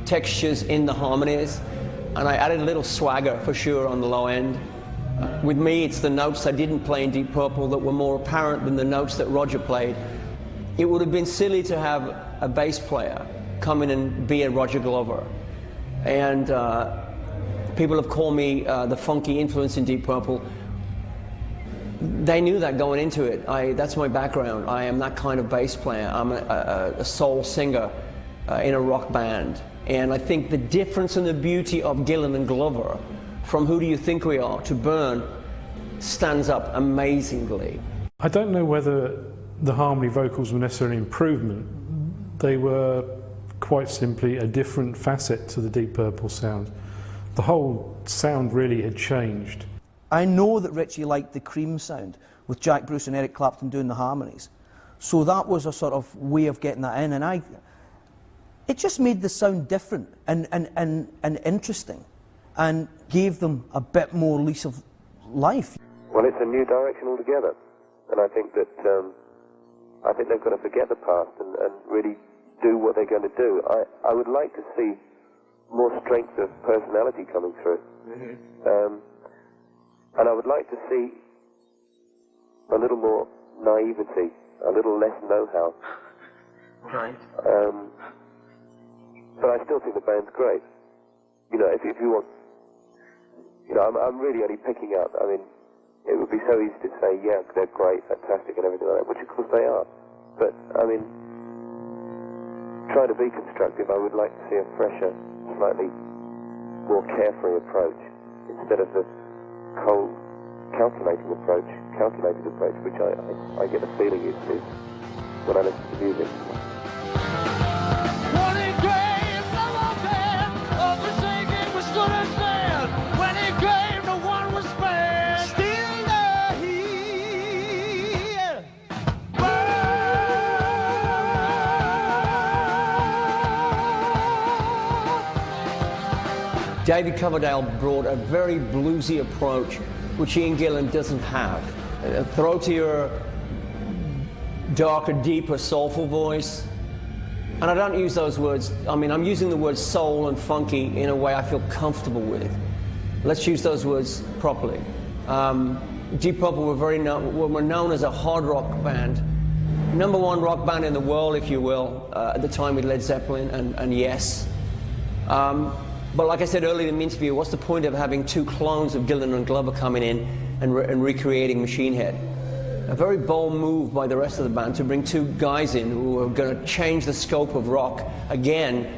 textures in the harmonies, and I added a little swagger for sure on the low end. With me, it's the notes I didn't play in Deep Purple that were more apparent than the notes that Roger played. It would have been silly to have a bass player come in and be a Roger Glover. And people have called me the funky influence in Deep Purple. They knew that going into it. That's my background. I am that kind of bass player. I'm a soul singer in a rock band. And I think the difference and the beauty of Gillan and Glover, from Who Do You Think We Are to Burn, stands up amazingly. I don't know whether the harmony vocals were necessarily an improvement. They were quite simply a different facet to the Deep Purple sound. The whole sound really had changed. I know that Richie liked the Cream sound, with Jack Bruce and Eric Clapton doing the harmonies. So that was a sort of way of getting that in, and it just made the sound different and interesting, and gave them a bit more lease of life. Well, it's a new direction altogether, and I think that they've got to forget the past and really do what they're going to do. I would like to see more strength of personality coming through, and I would like to see a little more naivety, a little less know-how. Right. But I still think the band's great. You know, if you want, you know, I'm really only picking out. I mean, it would be so easy to say, yeah, they're great, fantastic, and everything like that, which of course they are. But I mean, trying to be constructive, I would like to see a fresher, slightly more carefree approach instead of the cold, calculated approach, which I get the feeling is when I listen to music. David Coverdale brought a very bluesy approach, which Ian Gillan doesn't have. A throatier, darker, deeper, soulful voice. And I don't use those words, I mean, I'm using the words soul and funky in a way I feel comfortable with. Let's use those words properly. Deep Purple were known as a hard rock band. #1 rock band in the world, if you will, at the time with Led Zeppelin and Yes. But like I said earlier in the interview, what's the point of having two clones of Gillan and Glover coming in and recreating Machine Head? A very bold move by the rest of the band to bring two guys in who are going to change the scope of rock again,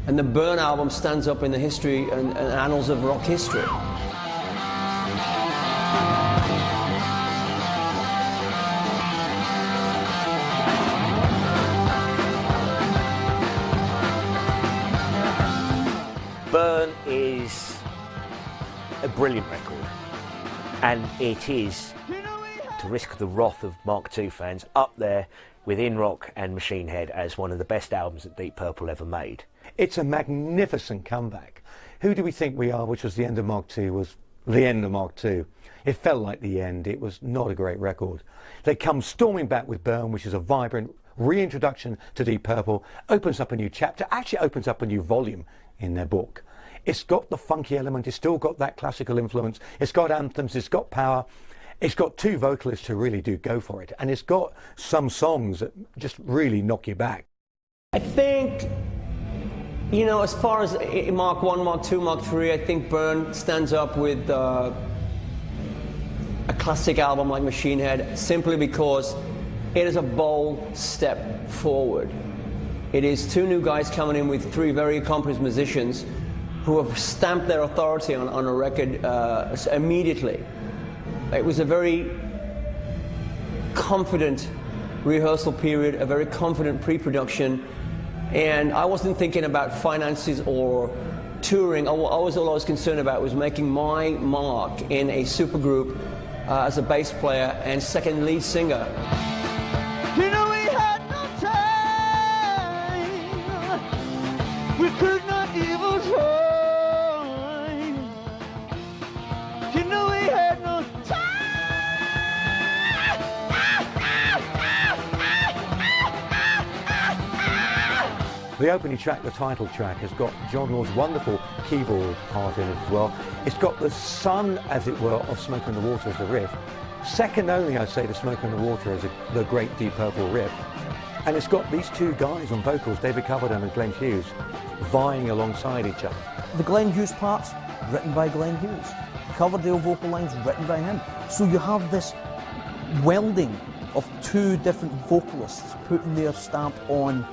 and the Burn album stands up in the history and annals of rock history. Burn is a brilliant record, and it is, to risk the wrath of Mark II fans, up there with In Rock and Machine Head as one of the best albums that Deep Purple ever made. It's a magnificent comeback. Who Do We Think We Are, which was the end of Mark II, was the end of Mark II. It felt like the end. It was not a great record. They come storming back with Burn, which is a vibrant reintroduction to Deep Purple, opens up a new chapter, actually opens up a new volume in their book. It's got the funky element, it's still got that classical influence, it's got anthems, it's got power, it's got two vocalists who really do go for it, and it's got some songs that just really knock you back. I think, you know, as far as Mark I, Mark II, Mark III, I think Burn stands up with a classic album like Machine Head, simply because it is a bold step forward. It is two new guys coming in with three very accomplished musicians who have stamped their authority on a record immediately. It was a very confident rehearsal period, a very confident pre-production, and I wasn't thinking about finances or touring. All I was concerned about was making my mark in a supergroup as a bass player and second lead singer. You know we had no time, we could not even try. You know we had no The opening track, the title track, has got John Lord's wonderful keyboard part in it as well. It's got the sun, as it were, of Smoke on the Water as the riff. Second only, I'd say, to Smoke on the Water as the great Deep Purple riff. And it's got these two guys on vocals, David Coverdale and Glenn Hughes, vying alongside each other. The Glenn Hughes parts, written by Glenn Hughes. Coverdale vocal lines, written by him. So you have this welding of two different vocalists putting their stamp on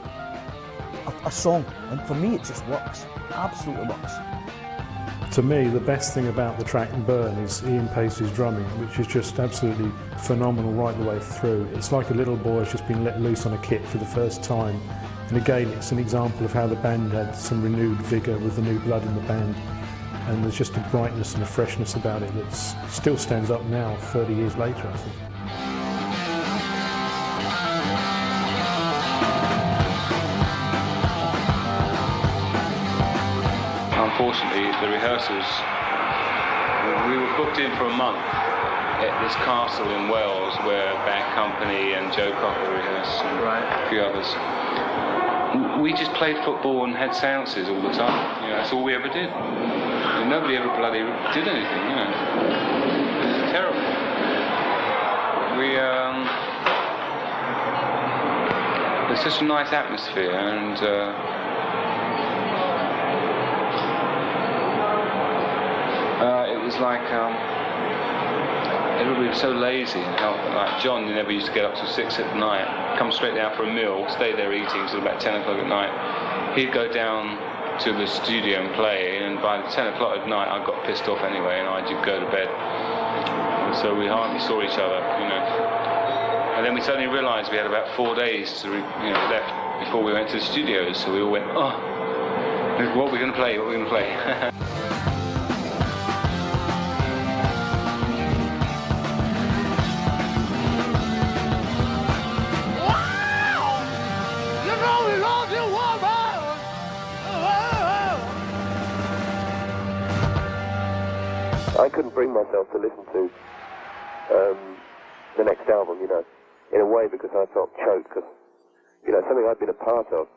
a song, and for me it just works, absolutely works. To me, the best thing about the track Burn is Ian Paisley's drumming, which is just absolutely phenomenal right the way through. It's like a little boy has just been let loose on a kit for the first time, and again it's an example of how the band had some renewed vigour with the new blood in the band, and there's just a brightness and a freshness about it that still stands up now 30 years later, I think. unfortunately, the rehearsals, we were booked in for a month at this castle in Wales where Bad Company and Joe Cocker rehearsed and a few others. We just played football and had seances all the time. You know, that's all we ever did. And nobody ever bloody did anything, you know. It was terrible. It's such a nice atmosphere, and it was like everybody was so lazy. Like John, never used to get up till 6 at night, come straight down for a meal, stay there eating till about 10 o'clock at night. He'd go down to the studio and play, and by 10 o'clock at night I got pissed off anyway, and I'd go to bed. And so we hardly saw each other, you know. And then we suddenly realised we had about 4 days to left before we went to the studios, so we all went, oh, what are we going to play, what are we going to play? I couldn't bring myself to listen to the next album, you know, in a way, because I felt choked, because, you know, something I'd been a part of,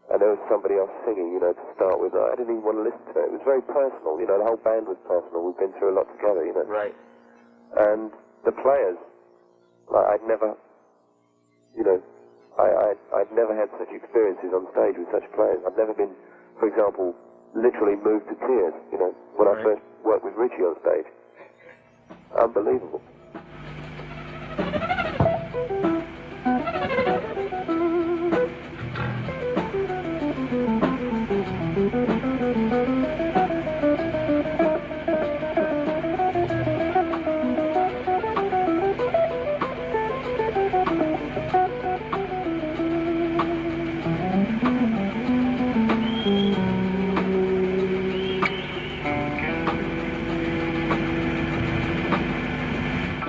and there was somebody else singing, you know, to start with. I didn't even want to listen to it. It was very personal, you know, the whole band was personal. We've been through a lot together, you know. Right. And the players, like, I'd never, you know, I'd never had such experiences on stage with such players. I've never been, for example, literally moved to tears, you know, when I first worked with Richie on stage. Unbelievable.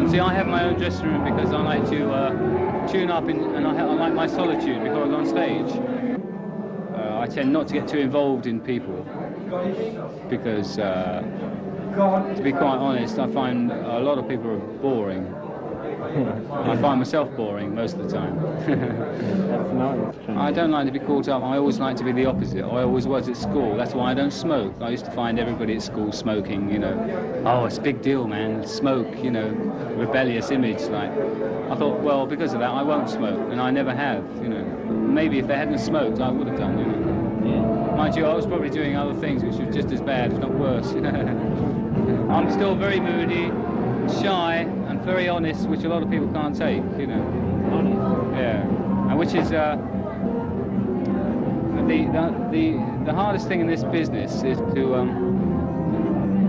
See, I have my own dressing room because I like to tune up and I like my solitude before I go on stage. I tend not to get too involved in people because, to be quite honest, I find a lot of people are boring. I find myself boring most of the time. I don't like to be caught up. I always like to be the opposite. I always was at school. That's why I don't smoke. I used to find everybody at school smoking, you know. Oh, it's a big deal, man. Smoke, you know, rebellious image. Like, I thought, well, because of that, I won't smoke, and I never have, you know. Maybe if they hadn't smoked, I would have done, you know. Yeah. Mind you, I was probably doing other things which were just as bad, if not worse, you know. I'm still very moody, shy, and very honest, which a lot of people can't take, you know. Honest? Yeah. And which is the hardest thing in this business is to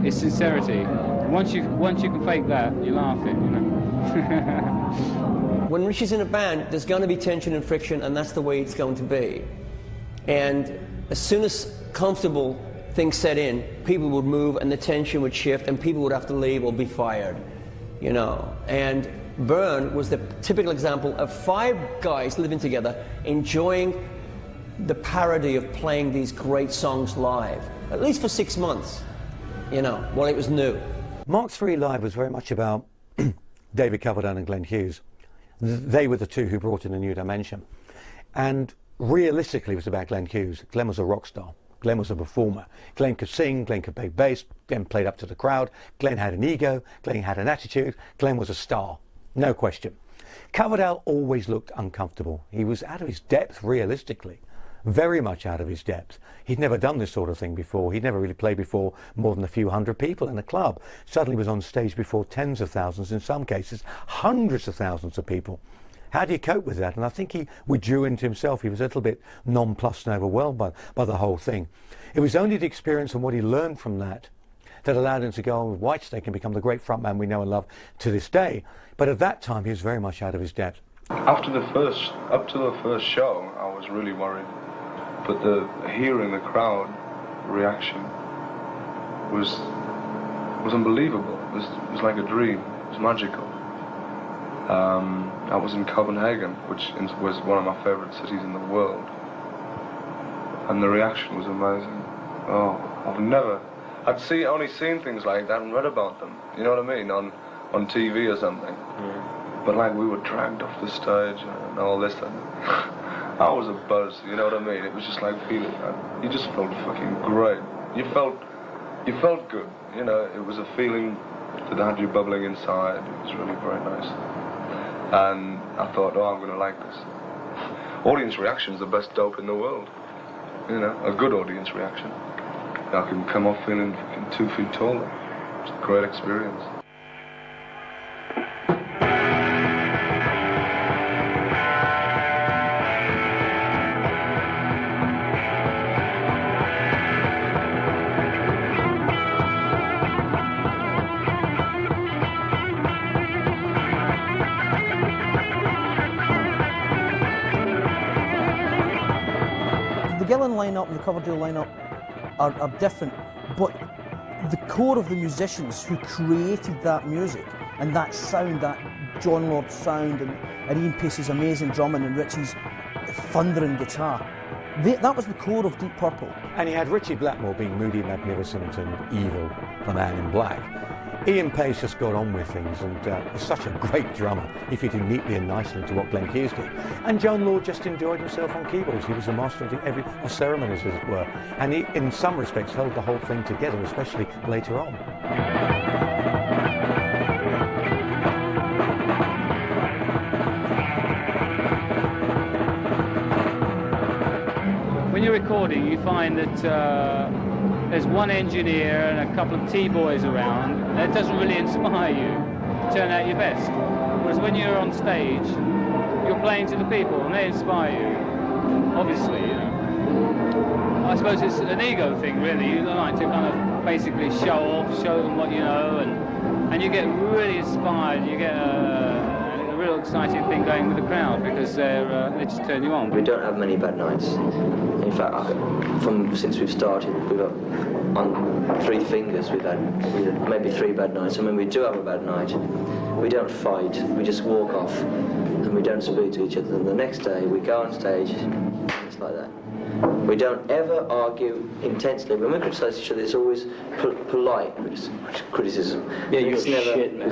is sincerity. Once you can fake that, you're laughing, you know. When Richie's in a band, there's going to be tension and friction, and that's the way it's going to be. And as soon as comfortable things set in, people would move and the tension would shift and people would have to leave or be fired, you know. And Byrne was the typical example of 5 guys living together, enjoying the parody of playing these great songs live, at least for 6 months, you know, while it was new. Mark III Live was very much about David Coverdale and Glenn Hughes. They were the two who brought in a new dimension. And realistically, it was about Glenn Hughes. Glenn was a rock star. Glenn was a performer. Glenn could sing, Glenn could play bass, Glenn played up to the crowd, Glenn had an ego, Glenn had an attitude, Glenn was a star, no question. Coverdale always looked uncomfortable. He was out of his depth, realistically, very much out of his depth. He'd never done this sort of thing before. He'd never really played before more than a few hundred people in a club. Suddenly was on stage before tens of thousands, in some cases hundreds of thousands of people. How do you cope with that? And I think he withdrew into himself. He was a little bit nonplussed and overwhelmed by the whole thing. It was only the experience and what he learned from that that allowed him to go on with Whitesnake and become the great frontman we know and love to this day. But at that time, he was very much out of his depth. Up to the first show, I was really worried. But hearing the crowd reaction was unbelievable. It was like a dream. It was magical. I was in Copenhagen, which was one of my favourite cities in the world, and the reaction was amazing. Oh, I'd only seen things like that and read about them, you know what I mean, on TV or something. But like we were dragged off the stage and all this, and I was a buzz, you know what I mean? It was just like feeling, you just felt fucking great. You felt good, you know, it was a feeling that had you bubbling inside. It was really very nice. And I thought, oh, I'm going to like this. Audience reaction is the best dope in the world. You know, a good audience reaction. I can come off feeling fucking 2 feet taller. It's a great experience. The Gillan lineup and the Coverdale lineup are different, but the core of the musicians who created that music and that sound, that John Lord sound, and Ian Pace's amazing drumming and Richie's thundering guitar, that was the core of Deep Purple. And you had Richie Blackmore being moody, magnificent and evil, the man in black. Ian Pace just got on with things and was such a great drummer. He fitted neatly and nicely into what Glenn Hughes did. And John Lord just enjoyed himself on keyboards. He was the master of ceremonies, as it were. And he, in some respects, held the whole thing together, especially later on. When you're recording, you find that there's one engineer and a couple of T-boys around, and it doesn't really inspire you to turn out your best. Whereas when you're on stage, you're playing to the people and they inspire you, obviously, you know. I suppose it's an ego thing, really. You like to kind of basically show them what you know, and you get really inspired. You get a real exciting thing going with the crowd because they just turn you on. We don't have many bad nights. In fact, since we've started, we've got on 3 fingers we've had maybe 3 bad nights. And when we do have a bad night, we don't fight. We just walk off and we don't speak to each other. And the next day we go on stage. It's like that. We don't ever argue intensely. When we criticise each other, it's always polite criticism. Yeah, you're never... shit, man.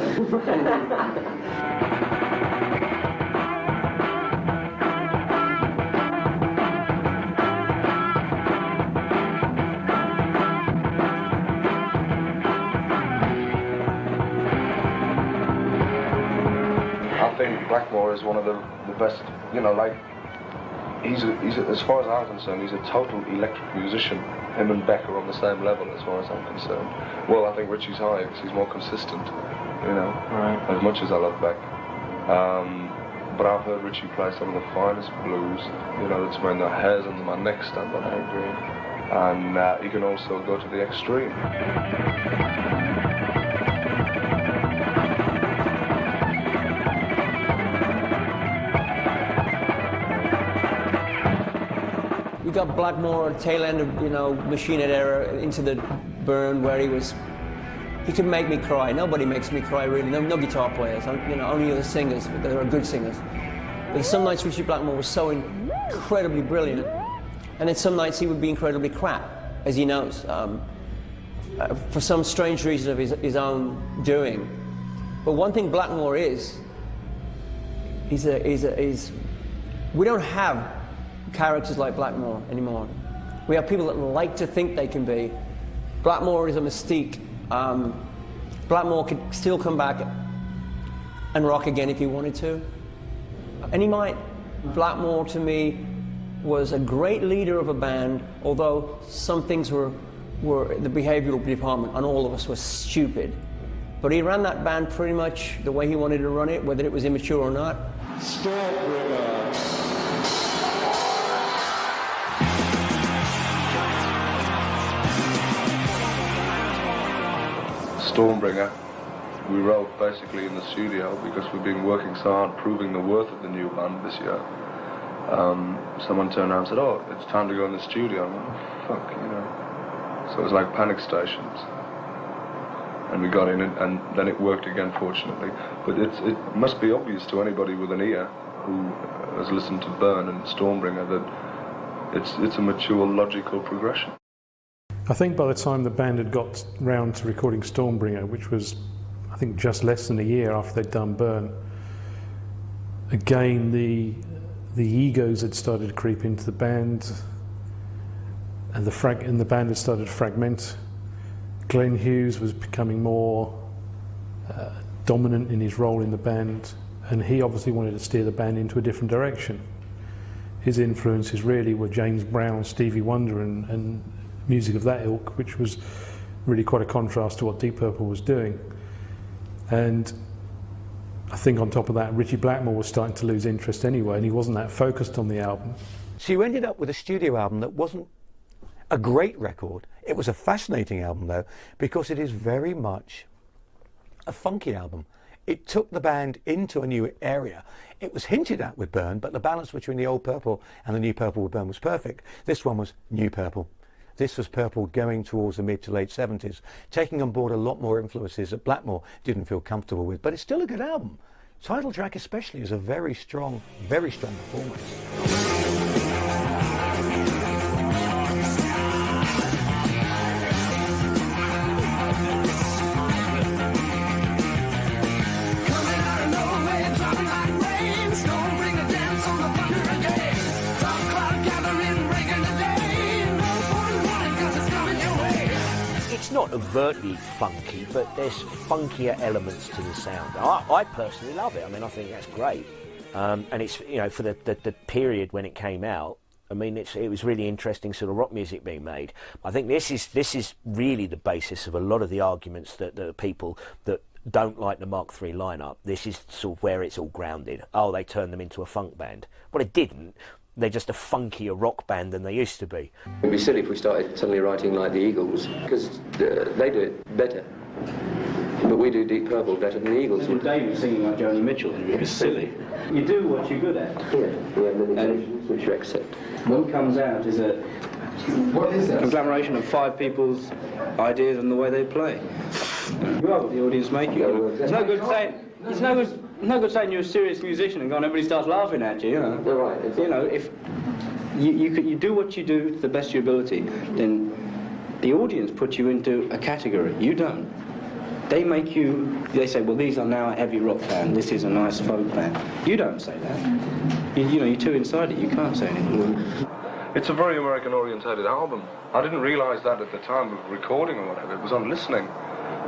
Blackmore is one of the best, you know, like, he's as far as I'm concerned, he's a total electric musician. Him and Beck are on the same level as far as I'm concerned. Well, I think Richie's higher because he's more consistent, you know, as much as I love Beck. But I've heard Richie play some of the finest blues, you know, that's when the hairs on my neck stand on. I agree. And he can also go to the extreme. We got Blackmore at the tail end of, you know, Machine Head era into the burn where he could make me cry. Nobody makes me cry, really. No guitar players, you know, only other singers, but they were good singers. But some nights Richie Blackmore was so incredibly brilliant, and then some nights he would be incredibly crap, as he knows, for some strange reason of his own doing. But one thing Blackmore is we don't have characters like Blackmore anymore. We have people that like to think they can be. Blackmore is a mystique. Blackmore could still come back and rock again if he wanted to. And he might. Blackmore, to me, was a great leader of a band, although some things were the behavioral department on all of us was stupid. But he ran that band pretty much the way he wanted to run it, whether it was immature or not. Stormbringer. Stormbringer, we wrote basically in the studio because we've been working so hard proving the worth of the new band this year. Someone turned around and said, oh, it's time to go in the studio. I'm like, oh, fuck, you know. So it was like panic stations. And we got in and then it worked again, fortunately. But it must be obvious to anybody with an ear who has listened to Burn and Stormbringer that it's a mature, logical progression. I think by the time the band had got round to recording Stormbringer, which was, I think, just less than a year after they'd done Burn, again the egos had started to creep into the band, and the band had started to fragment. Glenn Hughes was becoming more dominant in his role in the band, and he obviously wanted to steer the band into a different direction. His influences really were James Brown, Stevie Wonder, and music of that ilk, which was really quite a contrast to what Deep Purple was doing. And I think on top of that, Richie Blackmore was starting to lose interest anyway, and he wasn't that focused on the album. So you ended up with a studio album that wasn't a great record. It was a fascinating album, though, because it is very much a funky album. It took the band into a new area. It was hinted at with Burn, but the balance between the old Purple and the new Purple with Burn was perfect. This one was new Purple. This was Purple going towards the mid to late 70s, taking on board a lot more influences that Blackmore didn't feel comfortable with, but it's still a good album. Title track especially is a very strong performance. It's not overtly funky, but there's funkier elements to the sound. I personally love it. I mean, I think that's great. And it's, you know, for the period when it came out, I mean, it was really interesting sort of rock music being made. I think this is really the basis of a lot of the arguments that the people that don't like the Mark III lineup. This is sort of where it's all grounded. Oh, they turned them into a funk band. Well, it didn't. They're just a funkier rock band than they used to be. It'd be silly if we started suddenly writing like the Eagles, because they do it better. But we do Deep Purple better than the Eagles. When Dave was singing like Joni Mitchell, it's silly. You do what you're good at. Yeah, we have limitations which you accept. What comes out is a conglomeration of 5 people's ideas and the way they play. You are what the audience make you. It's no good saying. It's no good saying you're a serious musician and everybody starts laughing at you. You know. You're right. Exactly. You know, if you do what you do to the best of your ability, then the audience puts you into a category. You don't. They make you. They say, well, these are now a heavy rock band. This is a nice folk band. You don't say that. You know, you're too inside it. You can't say anything. It's a very American-orientated album. I didn't realise that at the time of recording or whatever. It was on listening.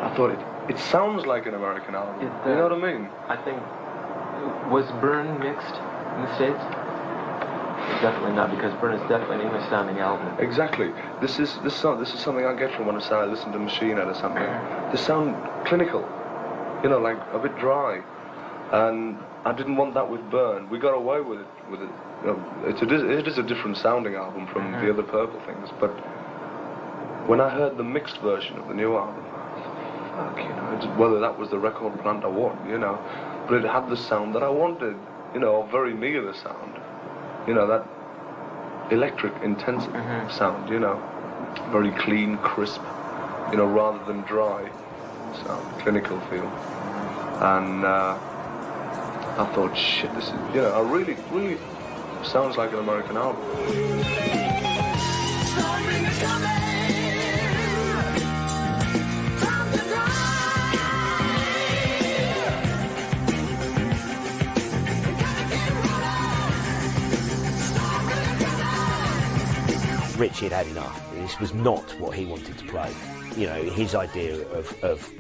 I thought it sounds like an American album. You know what I mean? I think, was Burn mixed in the States? Definitely not, because Burn is definitely an English-sounding album. Exactly. This is something I get from when I listen to Machine Head or something. They sound clinical, you know, like a bit dry, and I didn't want that with Burn. We got away with it. You know, it is a different sounding album from the other Purple things, but when I heard the mixed version of the new album, fuck, you know, whether that was the record plant or what, you know, but it had the sound that I wanted, you know, very me of the sound, you know, that electric intensive sound, you know, very clean, crisp, you know, rather than dry sound, clinical feel, and I thought, shit, this is, you know, really sounds like an American album. Richie had enough. This was not what he wanted to play. You know, his idea of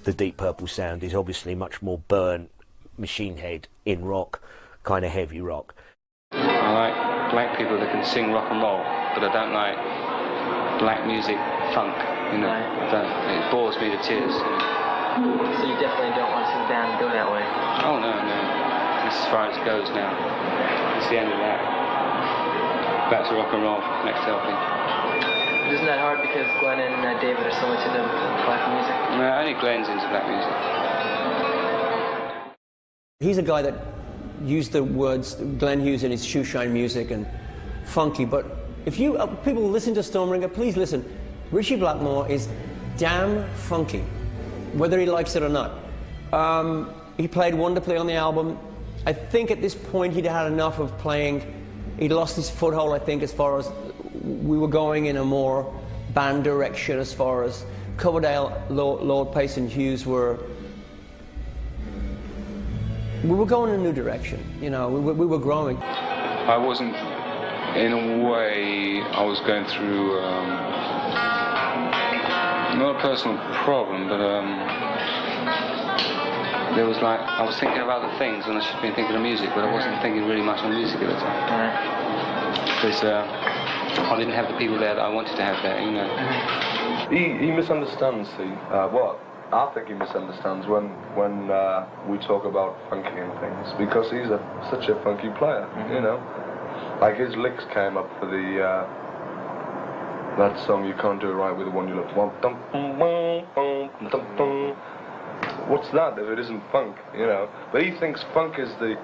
the Deep Purple sound is obviously much more Burn, Machine Head in rock, kind of heavy rock. I like black people that can sing rock and roll, but I don't like black music funk. You know, it bores me to tears. So you definitely don't want to see the band go that way? Oh no. This is as far as it goes now. It's the end of that. Back to rock and roll, next LP. Isn't that hard because Glenn and David are so much into black music? No, only Glenn's into black music. He's a guy that used the words, Glenn Hughes, in his shoeshine music and funky, but if you people listen to Stormbringer, please listen. Richie Blackmore is damn funky, whether he likes it or not. He played wonderfully on the album. I think at this point he'd had enough of playing. He'd lost his foothold, I think, as far as we were going in a more band direction as far as Coverdale, Lord Pace and Hughes were. We were going in a new direction, you know, we were growing. I wasn't, in a way, I was going through, not a personal problem, but there was like, I was thinking of other things and I should have been thinking of music, but I wasn't thinking really much on music at the time. Because I didn't have the people there that I wanted to have there, you know. He misunderstands, what? I think he misunderstands when we talk about funky and things, because he's such a funky player, you know. Like his licks came up for the that song "You Can't Do It Right with the One You Love." What's that if it isn't funk, you know? But he thinks funk is the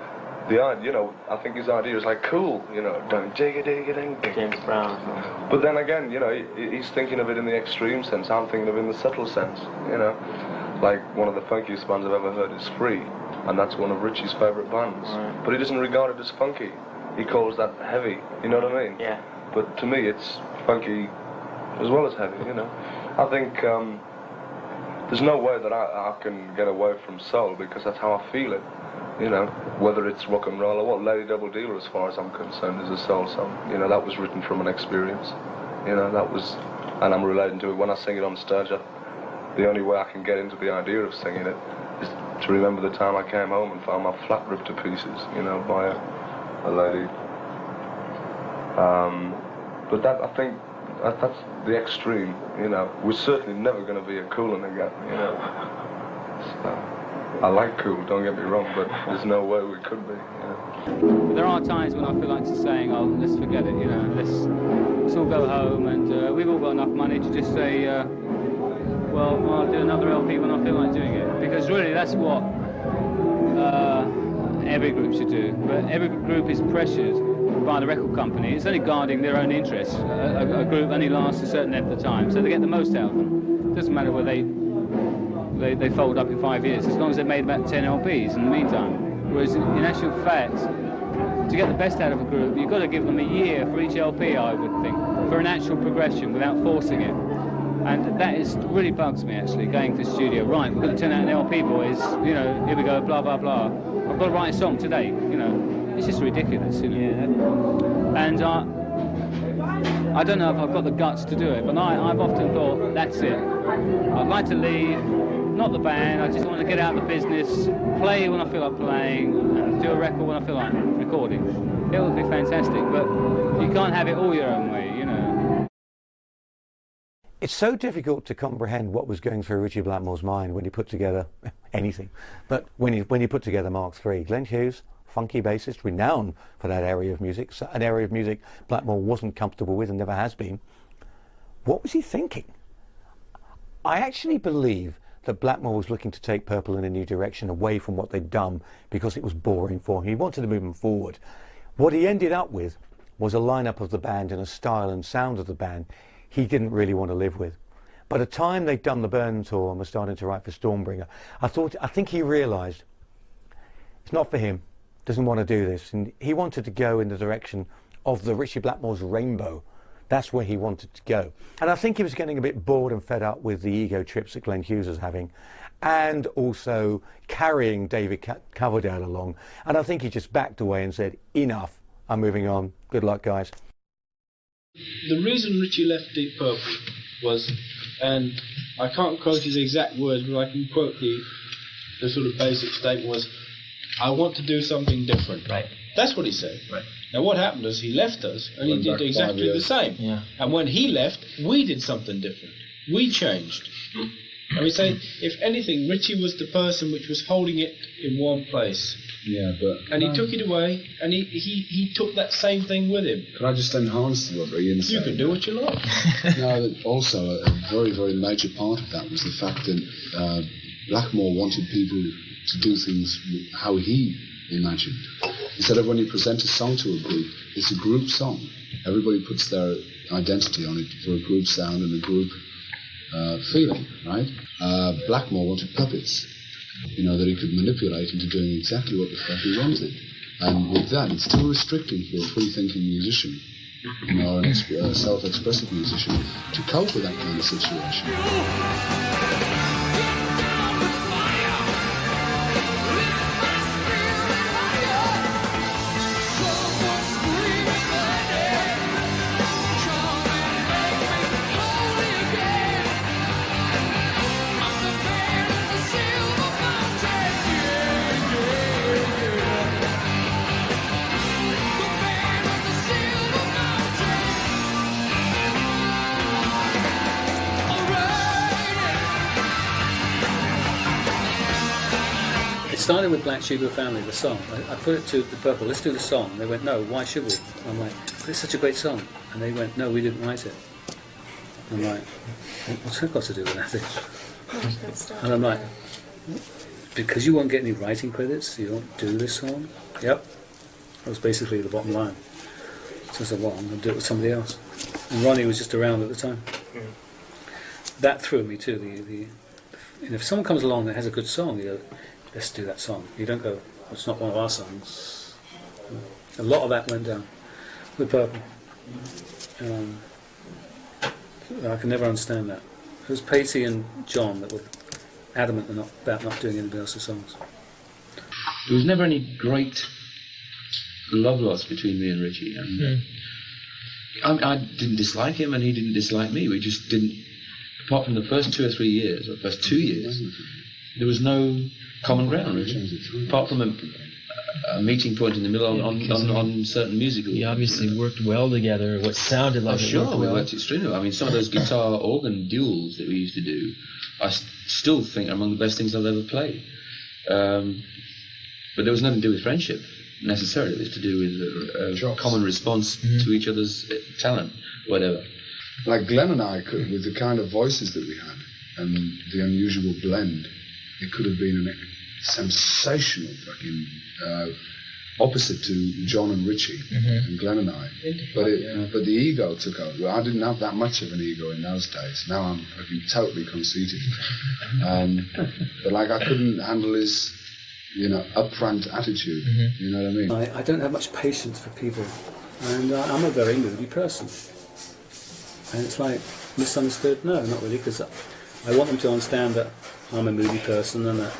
you know. I think his idea is like cool, you know. Don't dig it, James Brown. But then again, you know, he's thinking of it in the extreme sense. I'm thinking of it in the subtle sense, you know. Like one of the funkiest bands I've ever heard is Free, and that's one of Richie's favourite bands. Right. But he doesn't regard it as funky. He calls that heavy. You know what I mean? Yeah. But to me, it's funky as well as heavy. You know. I think there's no way that I can get away from soul, because that's how I feel it. You know, whether it's rock and roll or what. Lady Double Dealer, as far as I'm concerned, is a soul song. You know, that was written from an experience. You know, that was, and I'm relating to it when I sing it on stage. The only way I can get into the idea of singing it is to remember the time I came home and found my flat ripped to pieces, you know, by a lady. But that, I think, that's the extreme, you know. We're certainly never going to be a Coolin again, you know. So, I like Cool, don't get me wrong, but there's no way we could be, you know. There are times when I feel like just saying, oh, let's forget it, you know, let's all go home, and we've all got enough money to just say, well, I'll do another LP when I feel like doing it. Because really, that's what every group should do. But every group is pressured by the record company. It's only guarding their own interests. A group only lasts a certain length of time, so they get the most out of them. It doesn't matter whether they fold up in 5 years, as long as they've made about 10 LPs in the meantime. Whereas in actual fact, to get the best out of a group, you've got to give them a year for each LP, I would think, for an actual progression without forcing it. And that really bugs me, actually, going to the studio. Right, we're going to turn out an LP, boys. You know, here we go, blah, blah, blah. I've got to write a song today, you know. It's just ridiculous, you know. Yeah. And I don't know if I've got the guts to do it, but I've often thought, that's it. I'd like to leave, not the band, I just want to get out of the business, play when I feel like playing, and do a record when I feel like recording. It would be fantastic, but you can't have it all your own way, you know. It's so difficult to comprehend what was going through Richie Blackmore's mind when he put together anything. But when he put together Mark III, Glenn Hughes, funky bassist, renowned for that area of music, an area of music Blackmore wasn't comfortable with and never has been. What was he thinking? I actually believe that Blackmore was looking to take Purple in a new direction, away from what they'd done, because it was boring for him. He wanted to move them forward. What he ended up with was a lineup of the band and a style and sound of the band he didn't really want to live with. By the time they'd done the Burn tour and were starting to write for Stormbringer, I think he realised it's not for him, doesn't want to do this, and he wanted to go in the direction of the Richie Blackmore's Rainbow. That's where he wanted to go. And I think he was getting a bit bored and fed up with the ego trips that Glenn Hughes was having, and also carrying David Coverdale along. And I think he just backed away and said, enough, I'm moving on, good luck guys. The reason Richie left Deep Purple was, and I can't quote his exact words, but I can quote the sort of basic statement was, I want to do something different. Right. That's what he said. Right. Now what happened is he left us and he did exactly the same. Yeah. And when he left, we did something different. We changed. And we say, if anything, Richie was the person which was holding it in one place. Yeah, but... And he took it away, and he took that same thing with him. Could I just enhance what Ian said? You can do what you like. No, also, a very, very major part of that was the fact that Blackmore wanted people to do things how he imagined. Instead of when you present a song to a group, it's a group song. Everybody puts their identity on it for a group sound and a group feeling, right? Blackmore wanted puppets, you know, that he could manipulate into doing exactly what the fuck he wanted. And with that, it's too restricting for a free-thinking musician you know, a self-expressive musician, to cope with that kind of situation. It started with Black Sheep of the Family, the song. I put it to the Purple, let's do the song. They went, no, why should we? I'm like, but it's such a great song. And they went, no, we didn't write it. I'm like, what's that got to do with that? And I'm like, because you won't get any writing credits, you don't do this song? Yep. That was basically the bottom line. So I said, well, I'm going to do it with somebody else. And Ronnie was just around at the time. That threw me too. And if someone comes along that has a good song, you go, let's do that song. You don't go, well, it's not one of our songs. A lot of that went down with Purple. I can never understand that. It was Patey and John that were adamant about not doing anybody else's songs. There was never any great love lost between me and Richie. And I didn't dislike him and he didn't dislike me. We just didn't, apart from the first 2 or 3 years, or first 2 years, there was no common ground, really. Apart from a meeting point in the middle on certain musical. You obviously worked well together. What sounded like we worked extremely well. I mean, some of those guitar organ duels that we used to do, I still think are among the best things I've ever played. But there was nothing to do with friendship necessarily. It was to do with a common response to each other's talent, whatever. Like Glenn and I could, with the kind of voices that we had and the unusual blend, it could have been a sensational fucking opposite to John and Richie and Glenn and I. But the ego took over. I didn't have that much of an ego in those days. Now I'm fucking totally conceited. But like I couldn't handle his, upfront attitude. You know what I mean? I don't have much patience for people, and I'm a very moody person. And it's like, misunderstood? No, not really, because I want them to understand that I'm a moody person and that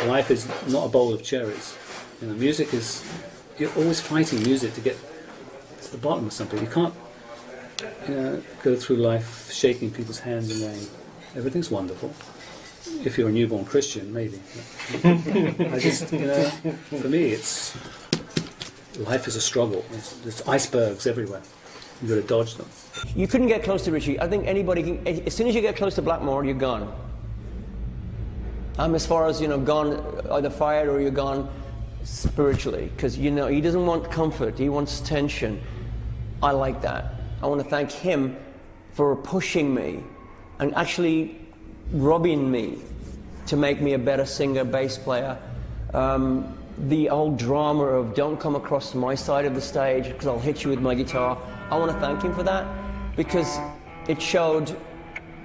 life is not a bowl of cherries. Music is, you're always fighting music to get to the bottom of something. You can't go through life shaking people's hands and going, everything's wonderful. If you're a newborn Christian, maybe. I just, for me, life is a struggle. There's icebergs everywhere. You've got to dodge them. You couldn't get close to Richie. I think anybody can, as soon as you get close to Blackmore, you're gone. As far as, gone, either fired or you're gone spiritually. Because, he doesn't want comfort, he wants tension. I like that. I want to thank him for pushing me and actually robbing me to make me a better singer, bass player. The old drama of don't come across my side of the stage because I'll hit you with my guitar. I want to thank him for that because it showed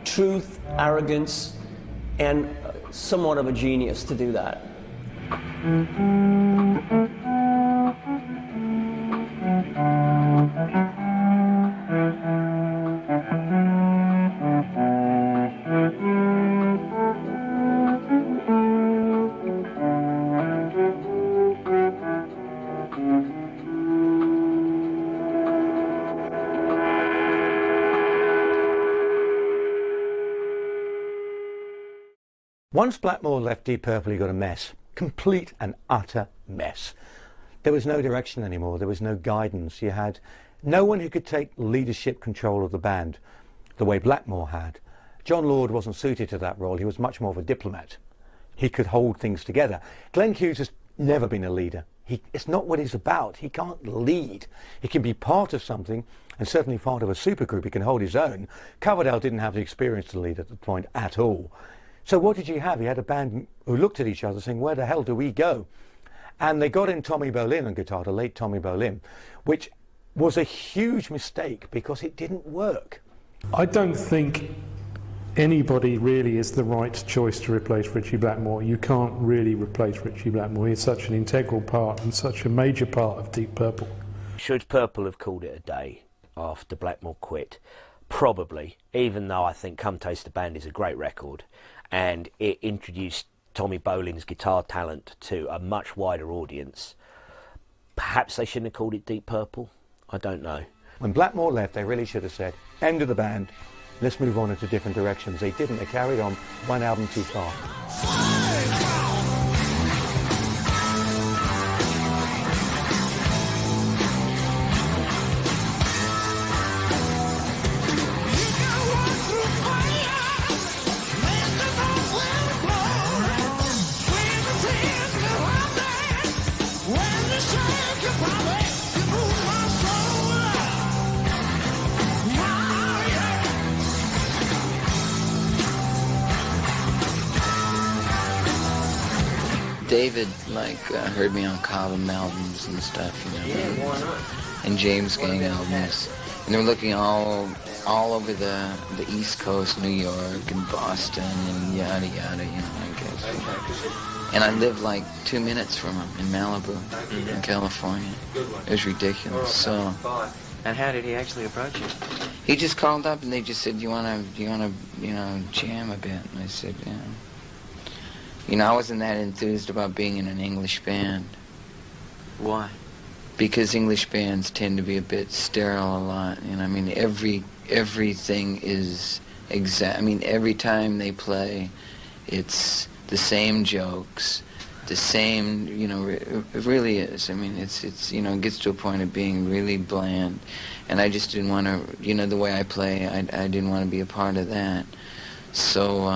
truth, arrogance, and somewhat of a genius to do that. Once Blackmore left Deep Purple, he got a mess. Complete and utter mess. There was no direction anymore. There was no guidance. You had no one who could take leadership control of the band the way Blackmore had. John Lord wasn't suited to that role. He was much more of a diplomat. He could hold things together. Glenn Hughes has never been a leader. It's not what he's about. He can't lead. He can be part of something, and certainly part of a supergroup. He can hold his own. Coverdale didn't have the experience to lead at the point at all. So what did you have? You had a band who looked at each other saying, where the hell do we go? And they got in Tommy Bolin on guitar, the late Tommy Bolin, which was a huge mistake because it didn't work. I don't think anybody really is the right choice to replace Ritchie Blackmore. You can't really replace Ritchie Blackmore. He's such an integral part and such a major part of Deep Purple. Should Purple have called it a day? after Blackmore quit. Probably, even though I think Come Taste the Band is a great record, and it introduced Tommy Bolin's guitar talent to a much wider audience. Perhaps they shouldn't have called it Deep Purple. I don't know. When Blackmore left, they really should have said, end of the band, let's move on into different directions. They didn't. They carried on one album too far. David, heard me on Cobham albums and stuff, and James Gang albums. And they were looking all over the East Coast, New York and Boston and yada yada, I guess. And I lived 2 minutes from him in Malibu, in California. It was ridiculous. So. And how did he actually approach you? He just called up and they just said, "You wanna, jam a bit?" And I said, "Yeah." I wasn't that enthused about being in an English band. Why? Because English bands tend to be a bit sterile a lot. Everything is exact. Every time they play, it's the same jokes, the same. It really is. It gets to a point of being really bland, and I just didn't want to. The way I play, I didn't want to be a part of that. So.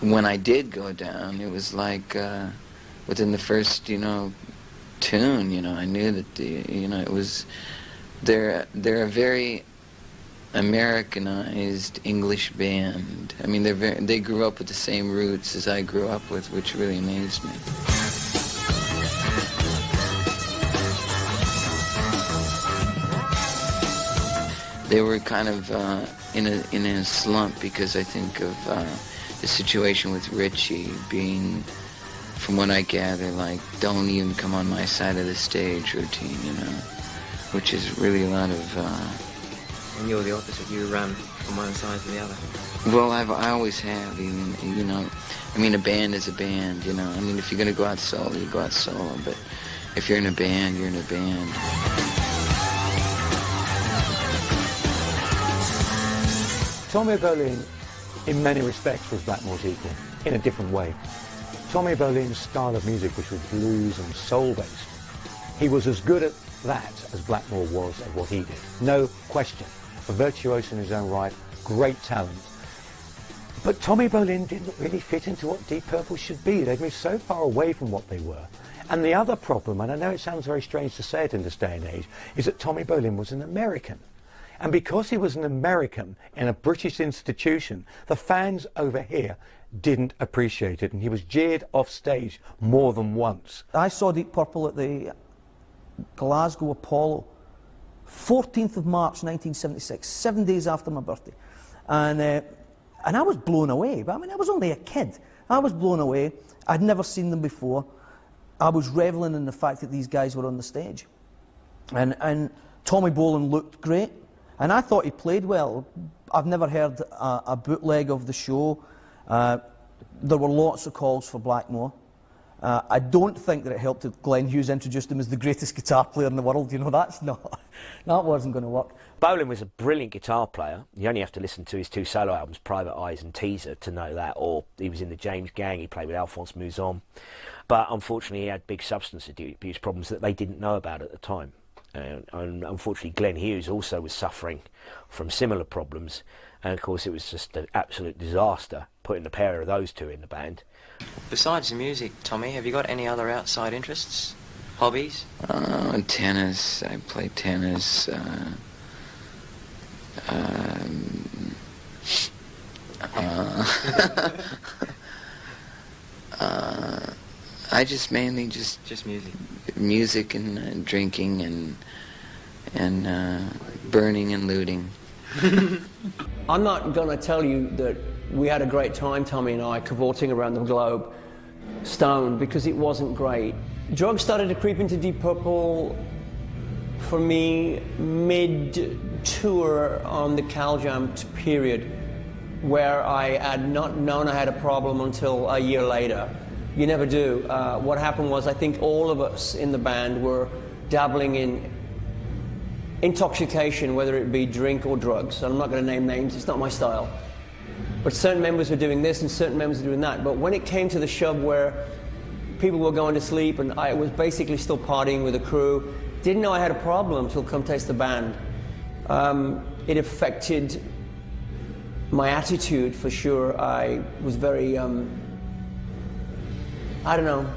When I did go down, it was within the first, tune, I knew that it was, they're a very Americanized English band. They grew up with the same roots as I grew up with, which really amazed me. They were kind of in a slump because I think of the situation with Richie being, from what I gather, don't even come on my side of the stage routine, which is really a lot of... And you're the opposite, you run from one side to the other. Well, I always have, a band is a band, if you're going to go out solo, you go out solo, but if you're in a band, you're in a band. Tommy Bolin, in many respects, was Blackmore's equal, in a different way. Tommy Bolin's style of music, which was blues and soul-based, he was as good at that as Blackmore was at what he did. No question. A virtuoso in his own right, great talent. But Tommy Bolin didn't really fit into what Deep Purple should be. They'd moved so far away from what they were. And the other problem, and I know it sounds very strange to say it in this day and age, is that Tommy Bolin was an American. And because he was an American in a British institution, the fans over here didn't appreciate it, and he was jeered off stage more than once. I saw Deep Purple at the Glasgow Apollo, 14th of March 1976, 7 days after my birthday. And I was blown away, but I was only a kid. I was blown away. I'd never seen them before. I was reveling in the fact that these guys were on the stage. And Tommy Bolin looked great. And I thought he played well. I've never heard a bootleg of the show. There were lots of calls for Blackmore. I don't think that it helped that Glenn Hughes introduced him as the greatest guitar player in the world. That wasn't going to work. Bolin was a brilliant guitar player. You only have to listen to his 2 solo albums, Private Eyes and Teaser, to know that. Or he was in the James Gang, he played with Alphonse Mouzon. But unfortunately he had big substance abuse problems that they didn't know about at the time. And unfortunately Glenn Hughes also was suffering from similar problems, and of course it was just an absolute disaster putting the pair of those two in the band. Besides the music, Tommy, have you got any other outside interests? Hobbies? Tennis. I play tennis. I just mainly just music. Music and drinking and burning and looting. I'm not going to tell you that we had a great time, Tommy and I, cavorting around the globe, stoned, because it wasn't great. Drugs started to creep into Deep Purple for me mid-tour on the Cal Jam period, where I had not known I had a problem until a year later. You never do. What happened was, I think all of us in the band were dabbling in intoxication, whether it be drink or drugs. I'm not going to name names, it's not my style. But certain members were doing this and certain members were doing that. But when it came to the shove where people were going to sleep and I was basically still partying with the crew, didn't know I had a problem until Come Taste the Band. It affected my attitude for sure. I was very, I don't know,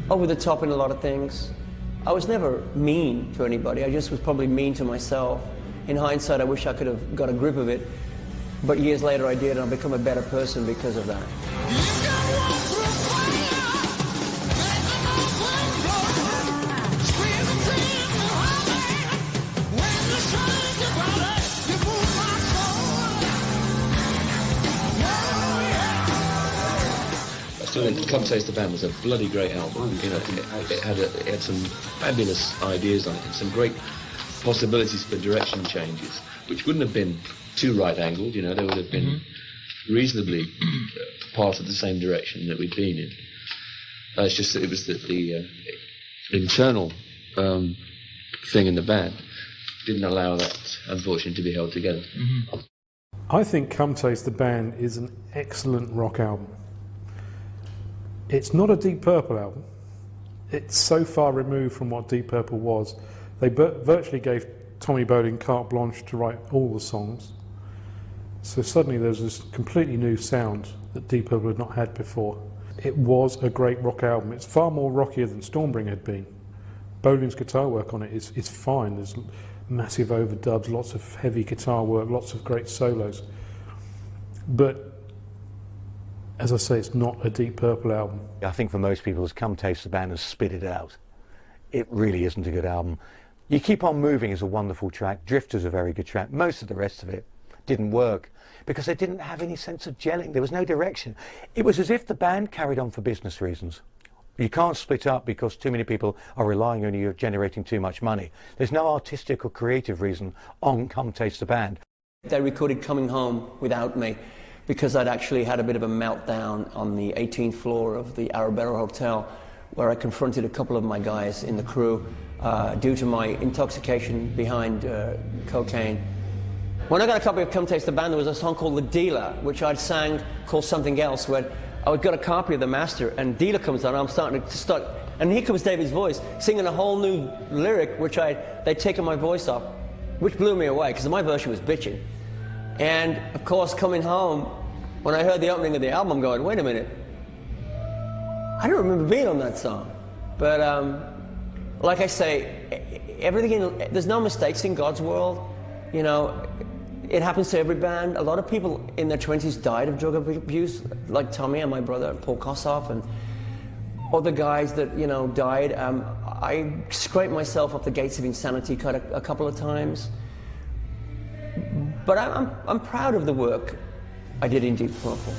over the top in a lot of things. I was never mean to anybody. I just was probably mean to myself. In hindsight, I wish I could have got a grip of it. But years later I did, and I've become a better person because of that. Come Taste the Band was a bloody great album. You know, it had some fabulous ideas on it, and some great possibilities for direction changes, which wouldn't have been too right-angled. You know, they would have been reasonably part of the same direction that we'd been in. It's just that it was the internal thing in the band didn't allow that, unfortunately, to be held together. I think Come Taste the Band is an excellent rock album. It's not a Deep Purple album. It's so far removed from what Deep Purple was. They virtually gave Tommy Bolin carte blanche to write all the songs. So suddenly there's this completely new sound that Deep Purple had not had before. It was a great rock album. It's far more rockier than Stormbringer had been. Bolin's guitar work on it is fine. There's massive overdubs, lots of heavy guitar work, lots of great solos. But as I say, it's not a Deep Purple album. I think for most people, as Come Taste the Band has spit it out. It really isn't a good album. You Keep On Moving is a wonderful track. Drifter's a very good track. Most of the rest of it didn't work because they didn't have any sense of gelling. There was no direction. It was as if the band carried on for business reasons. You can't split up because too many people are relying on you generating too much money. There's no artistic or creative reason on Come Taste the Band. They recorded Coming Home without me, because I'd actually had a bit of a meltdown on the 18th floor of the Arabella Hotel, where I confronted a couple of my guys in the crew due to my intoxication behind cocaine. When I got a copy of Come Taste the Band, there was a song called The Dealer, which I'd sang called Something Else, where I got a copy of the master, and Dealer comes on, I'm starting to start, and here comes David's voice, singing a whole new lyric, which they'd taken my voice off, which blew me away, because my version was bitching. And, of course, Coming Home, when I heard the opening of the album, I'm going, wait a minute. I don't remember being on that song. But, like I say, there's no mistakes in God's world. You know, it happens to every band. A lot of people in their 20s died of drug abuse, like Tommy and my brother, Paul Kossoff, and other guys that, you know, died. I scraped myself off the gates of insanity quite a couple of times. But I'm proud of the work I did in Deep Purple.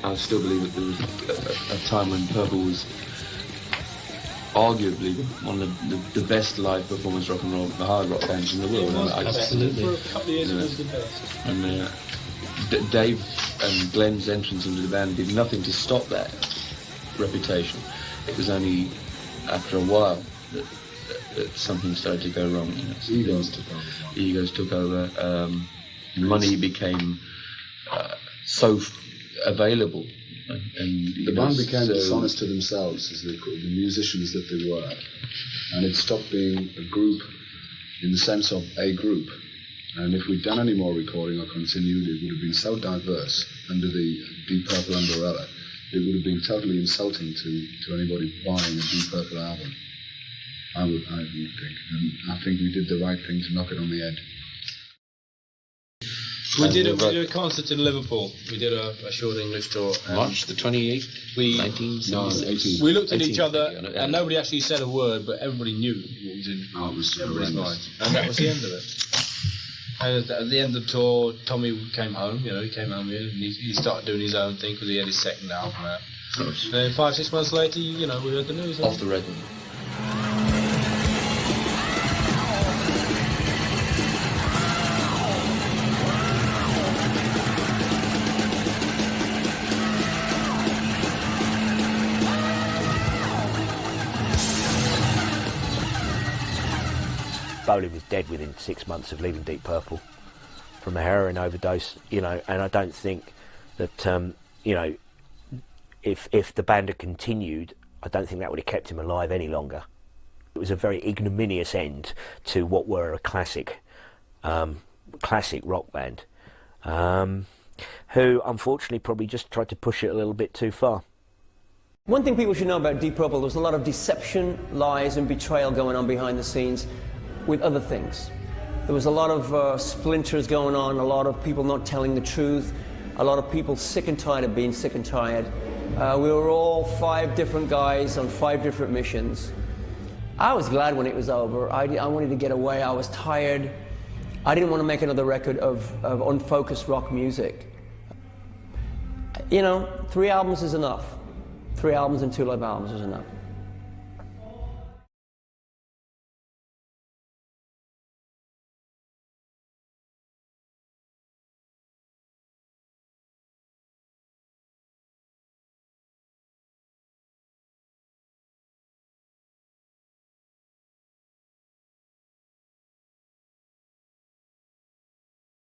I still believe that there was a time when Purple was arguably one of the best live performance rock and roll, the hard rock bands in the world. Absolutely. For a couple of years it was the best. And Dave and Glenn's entrance into the band did nothing to stop that reputation. It was only after a while that something started to go wrong. You know, egos took over. Money became so available, and the band became dishonest to themselves as the musicians that they were, and it stopped being a group in the sense of a group. And if we'd done any more recording or continued, it would have been so diverse under the Deep Purple umbrella, it would have been totally insulting to anybody buying a Deep Purple album. I would think, and I think we did the right thing to knock it on the head. We did a concert in Liverpool. We did a short English tour. March the 28th, 1976. We looked at each other, and nobody actually said a word, but everybody knew what was in everybody's mind. And that was the end of it. And at the end of the tour, Tommy came home. He came home here, and he started doing his own thing because he had his second album out. And then 5-6 months later, we heard the news. Off the record. Bowley was dead within 6 months of leaving Deep Purple from a heroin overdose, and I don't think that, if the band had continued, I don't think that would have kept him alive any longer. It was a very ignominious end to what were a classic rock band, who unfortunately probably just tried to push it a little bit too far. One thing people should know about Deep Purple, there was a lot of deception, lies and betrayal going on behind the scenes with other things. There was a lot of splinters going on, a lot of people not telling the truth, a lot of people sick and tired of being sick and tired. We were all 5 different guys on 5 different missions. I was glad when it was over. I wanted to get away. I was tired. I didn't want to make another record of unfocused rock music. 3 albums is enough. 3 albums and 2 live albums is enough.